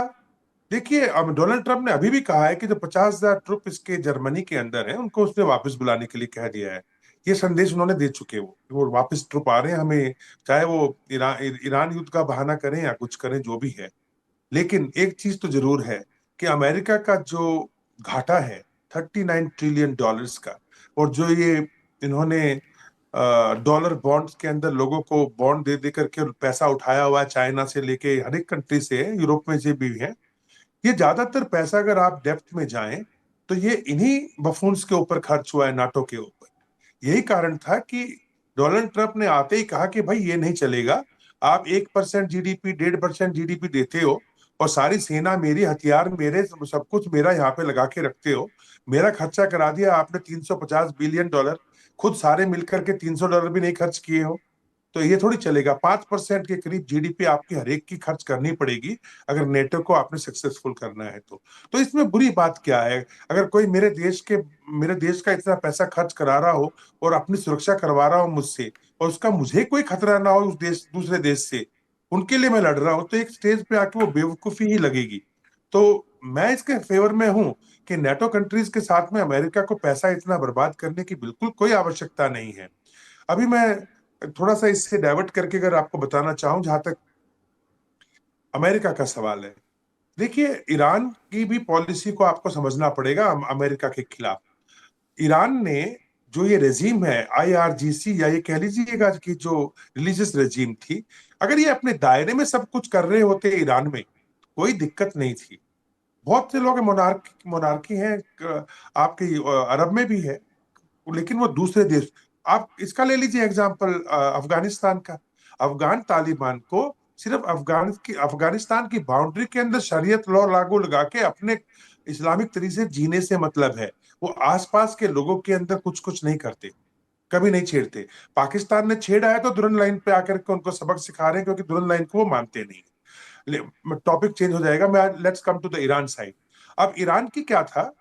देखिए, अब डोनाल्ड ट्रंप ने अभी भी कहा है कि जो 50,000 ट्रुप इसके जर्मनी के अंदर है, उनको उसने वापस बुलाने के लिए कह दिया है। ये संदेश उन्होंने दे चुके। वो वापस ट्रुप आ रहे हैं, हमें चाहे वो ईरान युद्ध का बहाना करें या कुछ करें, जो भी है। लेकिन एक चीज तो जरूर है कि अमेरिका का जो घाटा है 39 ट्रिलियन डॉलर्स का, और जो ये इन्होंने डॉलर बॉन्ड्स के अंदर लोगों को बॉन्ड दे दे करके पैसा उठाया हुआ है, चाइना से लेके हर एक कंट्री से, यूरोप में से भी है, ये ज्यादातर पैसा अगर आप डेप्थ में जाएं तो ये इन्हीं बफून्स के ऊपर खर्च हुआ है, नाटो के ऊपर। यही कारण था कि डोनाल्ड ट्रंप ने आते ही कहा कि भाई ये नहीं चलेगा, आप 1% जीडीपी 1.5% जीडीपी देते हो और सारी सेना मेरी, हथियार मेरे, सब कुछ मेरा यहाँ पे लगा के रखते हो, मेरा खर्चा करा दिया आपने 350 बिलियन डॉलर, खुद सारे मिलकर के $300 भी नहीं खर्च किए हो, तो ये थोड़ी चलेगा। 5% के करीब जीडीपी आपकी हर एक की खर्च करनी पड़ेगी अगर नेटो को आपने सक्सेसफुल करना है तो इसमें बुरी बात क्या है? अगर कोई मेरे देश का इतना पैसा खर्च करा रहा हो और अपनी सुरक्षा करवा रहा हो मुझसे, और उसका मुझे कोई खतरा ना हो उस देश, दूसरे देश से, उनके लिए मैं लड़ रहा हूं, तो एक स्टेज पे आके वो बेवकूफी ही लगेगी। तो मैं इसके फेवर में हूं कि नेटो कंट्रीज के साथ में अमेरिका को पैसा इतना बर्बाद करने की बिल्कुल कोई आवश्यकता नहीं है। अभी मैं थोड़ा सा इससे डाइवर्ट करके अगर आपको बताना चाहूं, जहां तक अमेरिका का सवाल है, देखिए ईरान की भी पॉलिसी को आपको समझना पड़ेगा अमेरिका के खिलाफ। ईरान ने जो ये रेजीम है आईआरजीसी, या ये कह लीजिएगा कि जो रिलीजियस रेजीम थी, अगर ये अपने दायरे में सब कुछ कर रहे होते ईरान में, कोई दिक्कत नहीं थी। बहुत से लोग मोनार्की हैं, आपके अरब में भी है, लेकिन वो दूसरे देश। आप इसका ले लीजिए एग्जांपल अफगानिस्तान का। अफगान तालिबान को सिर्फ अफगानिस्तान की बाउंड्री के अंदर शरीयत लॉ लागू लगा के अपने इस्लामिक तरीके से जीने से मतलब है, वो आसपास के लोगों के अंदर कुछ कुछ नहीं करते, कभी नहीं छेड़ते। पाकिस्तान ने छेड़ा है तो दुरन लाइन पे आकर के उनको सबक सिखा रहे हैं, क्योंकि दुरन लाइन को वो मानते नहीं। टॉपिक चेंज हो जाएगा, मैं let's come to the Iran side. अब ईरान की क्या था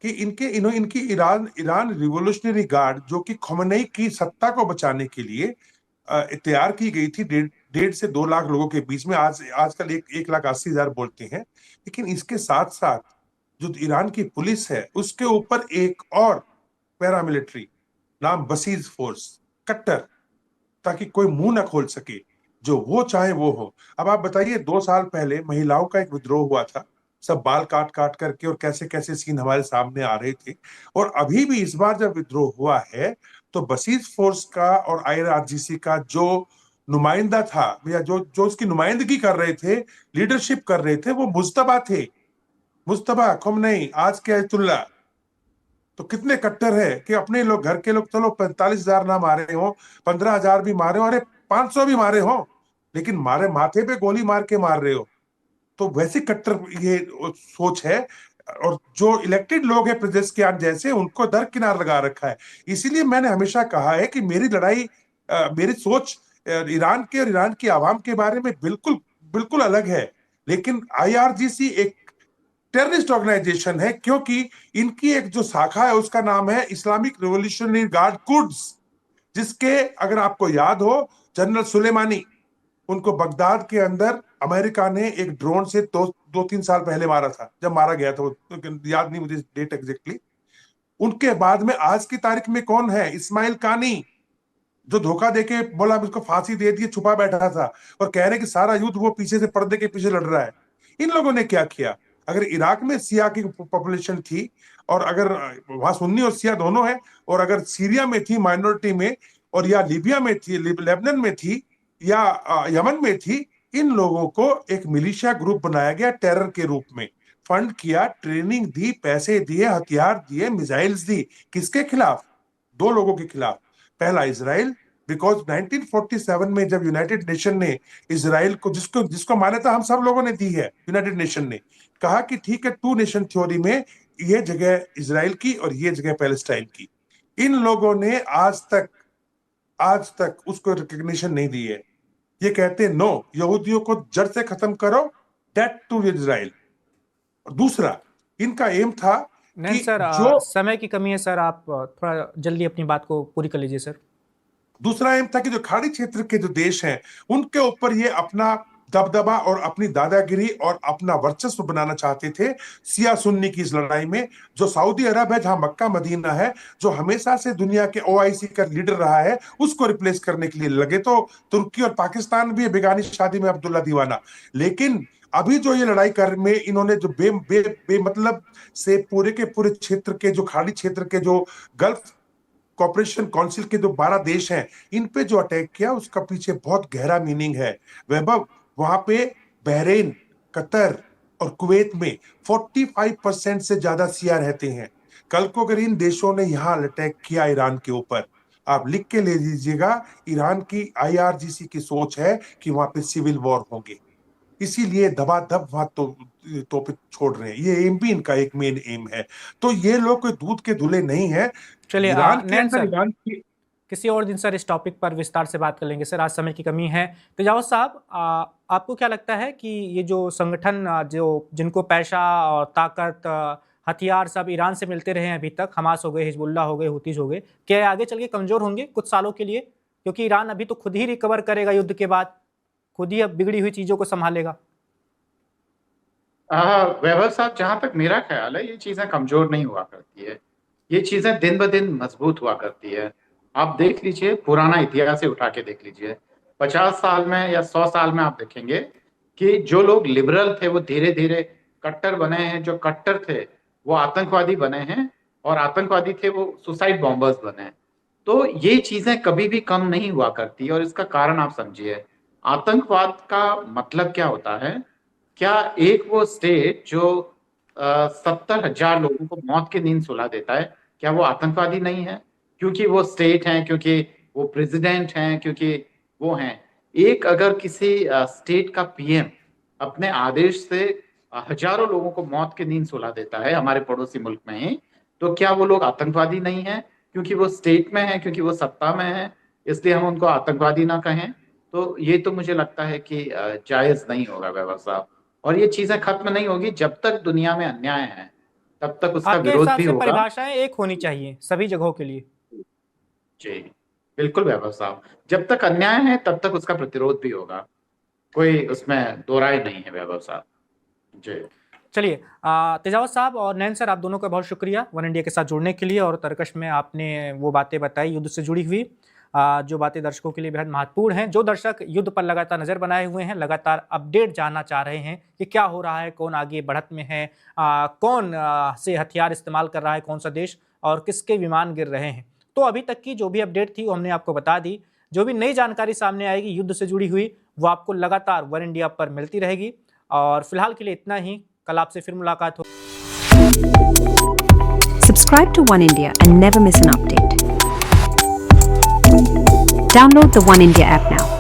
कि इनकी ईरान ईरान रिवोल्यूशनरी गार्ड, जो कि खमेनी की सत्ता को बचाने के लिए तैयार की गई थी, 1.5 से 2 लाख लोगों के बीच में, आजकल 1,80,000 बोलते हैं। लेकिन इसके साथ साथ जो ईरान की पुलिस है उसके ऊपर एक और पैरामिलिट्री, नाम बसीज फोर्स, कट्टर, ताकि कोई मुंह ना खोल सके, जो वो चाहे वो हो। अब आप बताइए, 2 साल पहले महिलाओं का एक विद्रोह हुआ था, सब बाल काट काट करके, और कैसे कैसे सीन हमारे सामने आ रहे थे। और अभी भी इस बार जब विद्रोह हुआ है तो बसीज फोर्स का और आईआरजीसी का जो नुमाइंदा था, या जो जो उसकी नुमाइंदगी कर रहे थे, लीडरशिप कर रहे थे, वो मुज्तबा थे, मुज्तबा खुमनई, आज के अयतुल्ला। तो कितने कट्टर है कि अपने लोग, घर के लोग, चलो 45,000 ना मारे हो, 15,000 भी मारे हो, अरे 500 भी मारे हो, लेकिन मारे माथे पे गोली मार के मार रहे हो। तो वैसे कट्टर ये सोच है। और जो इलेक्टेड लोग हैं प्रदेश के आज जैसे, उनको दरकिनार लगा रखा है। इसीलिए मैंने हमेशा कहा है कि मेरी लड़ाई, मेरी सोच ईरान के और ईरान की आवाम के बारे में बिल्कुल बिल्कुल अलग है। लेकिन आईआरजीसी एक टेररिस्ट ऑर्गेनाइजेशन है, क्योंकि इनकी एक जो शाखा है उसका नाम है इस्लामिक रिवोल्यूशनरी गार्ड कुड्स, जिसके, अगर आपको याद हो, जनरल सुलेमानी, उनको बगदाद के अंदर अमेरिका ने एक ड्रोन से 2-3 साल पहले मारा था, जब मारा गया था वो, याद नहीं मुझे डेट एग्जैक्टली। उनके बाद में आज की तारीख में कौन है? इस्माइल कानी, जो धोखा देके बोला उसको फांसी दे दी, छुपा बैठा था, और कह रहे कि सारा युद्ध वो पीछे से पर्दे के पीछे लड़ रहा है। इन लोगों ने क्या किया? अगर इराक में सिया की पॉपुलेशन थी, और अगर वहां सुन्नी और सिया दोनों है, और अगर सीरिया में थी माइनॉरिटी में, और या लीबिया में थी, लेबनान में थी, या यमन में थी, इन लोगों को एक मिलिशिया ग्रुप बनाया गया, टेरर के रूप में फंड किया, ट्रेनिंग दी, पैसे दिए, हथियार दिए, मिसाइल्स दी। किसके खिलाफ? 2 लोगों के खिलाफ। पहला इजराइल, बिकॉज 1947 में जब यूनाइटेड नेशन ने इजराइल को, जिसको जिसको मान्यता हम सब लोगों ने दी है, यूनाइटेड नेशन ने कहा कि ठीक है, 2 नेशन थ्योरी में ये जगह इजराइल की और ये जगह पैलेस्टाइन की, इन लोगों ने आज तक उसको रिकग्निशन नहीं दी है। ये कहते हैं नो, यहूदियों को जड़ से खत्म करो, डेट टू इजराइल। दूसरा, इनका एम था नहीं कि सर, जो समय की कमी है सर, आप थोड़ा जल्दी अपनी बात को पूरी कर लीजिए सर। दूसरा एम था कि जो खाड़ी क्षेत्र के जो देश हैं उनके ऊपर ये अपना दबदबा और अपनी दादागिरी और अपना वर्चस्व बनाना चाहते थे शिया सुन्नी की इस लड़ाई में। जो सऊदी अरब है, जहां मक्का मदीना है, जो हमेशा से दुनिया के ओआईसी का लीडर रहा है, उसको रिप्लेस करने के लिए लगे। तो तुर्की और पाकिस्तान भी बेगानी शादी में अब्दुल्ला दीवाना। लेकिन अभी जो ये लड़ाई कर में इन्होंने जो बेमतलब से पूरे के पूरे क्षेत्र के, जो खाड़ी क्षेत्र के, जो गल्फ कॉपरेशन काउंसिल के जो 12 देश हैं, इन पे जो अटैक किया, उसका पीछे बहुत गहरा मीनिंग है वैभव। वहां पे बहरीन, कतर और कुवैत में 45% से ज्यादा शिया रहते हैं। कल को अगर इन देशों ने यहां अटैक किया ईरान के ऊपर, आप लिख के ले लीजिएगा, ईरान की आईआरजीसी की सोच है कि वहां पे सिविल वॉर होंगे, इसीलिए धबाधब वहां तोपे छोड़ रहे हैं। ये एम भी इनका एक मेन एम है। तो ये लोग कोई दूध के धुले नहीं है। चलिए ईरान के नैन अंदर सर, ईरान की किसी और दिन सर इस टॉपिक पर विस्तार से बात कर लेंगे सर, आज समय की कमी है। तेजावत साहब, आपको क्या लगता है कि ये जो संगठन जो जिनको पैसा और ताकत, हथियार सब ईरान से मिलते रहे हैं अभी तक, हमास हो गए, हिजबुल्लाह हो गए, हुतीज हो गए, क्या आगे चल के कमजोर होंगे कुछ सालों के लिए? क्योंकि ईरान अभी तो खुद ही रिकवर करेगा युद्ध के बाद, खुद ही अब बिगड़ी हुई चीजों को संभालेगा। वैभव साहब, जहां तक मेरा ख्याल है, ये चीजें कमजोर नहीं हुआ करती है, ये चीजें दिन ब दिन मजबूत हुआ करती है। आप देख लीजिए, पुराना इतिहास से उठा के देख लीजिए, 50 साल में या 100 साल में आप देखेंगे कि जो लोग लिबरल थे वो धीरे धीरे कट्टर बने हैं, जो कट्टर थे वो आतंकवादी बने हैं, और आतंकवादी थे वो सुसाइड बॉम्बर्स बने हैं। तो ये चीजें कभी भी कम नहीं हुआ करती, और इसका कारण आप समझिए, आतंकवाद का मतलब क्या होता है? क्या एक वो स्टेट जो 70,000 लोगों को मौत की नींद सुला देता है, क्या वो आतंकवादी नहीं है? क्योंकि वो स्टेट हैं, क्योंकि वो प्रेसिडेंट हैं, क्योंकि वो हैं। एक अगर किसी स्टेट का पीएम अपने आदेश से हजारों लोगों को मौत की नींद सुला देता है हमारे पड़ोसी मुल्क में ही, तो क्या वो लोग आतंकवादी नहीं है? क्योंकि वो स्टेट में है, क्योंकि वो सत्ता में है, इसलिए हम उनको आतंकवादी ना कहें? तो ये तो मुझे लगता है कि जायज नहीं होगा वैभव साहब, और ये चीजें खत्म नहीं होगी जब तक दुनिया में अन्याय है, तब तक उसका आपके विरोध हिसाब भी से होगा। परिभाषाएं एक होनी चाहिए सभी जगहों के लिए। जी बिल्कुल वैभव साहब, जब तक अन्याय है तब तक उसका प्रतिरोध भी होगा, कोई उसमें दो राय नहीं है वैभव साहब जी। चलिए, तेजावत साहब और नैन सर, आप दोनों का बहुत शुक्रिया वन इंडिया के साथ जुड़ने के लिए, और तर्कश में आपने वो बातें बताई युद्ध से जुड़ी हुई, जो बातें दर्शकों के लिए बेहद महत्वपूर्ण हैं। जो दर्शक युद्ध पर लगातार नजर बनाए हुए हैं, लगातार अपडेट जानना चाह रहे हैं कि क्या हो रहा है, कौन आगे बढ़त में है, कौन से हथियार इस्तेमाल कर रहा है कौन सा देश, और किसके विमान गिर रहे हैं, तो अभी तक की जो भी अपडेट थी वो हमने आपको बता दी। जो भी नई जानकारी सामने आएगी युद्ध से जुड़ी हुई, वो आपको लगातार वन इंडिया पर मिलती रहेगी। और फिलहाल के लिए इतना ही, कल आपसे फिर मुलाकात हो। Subscribe to One India and never miss an update. Download the One India app now.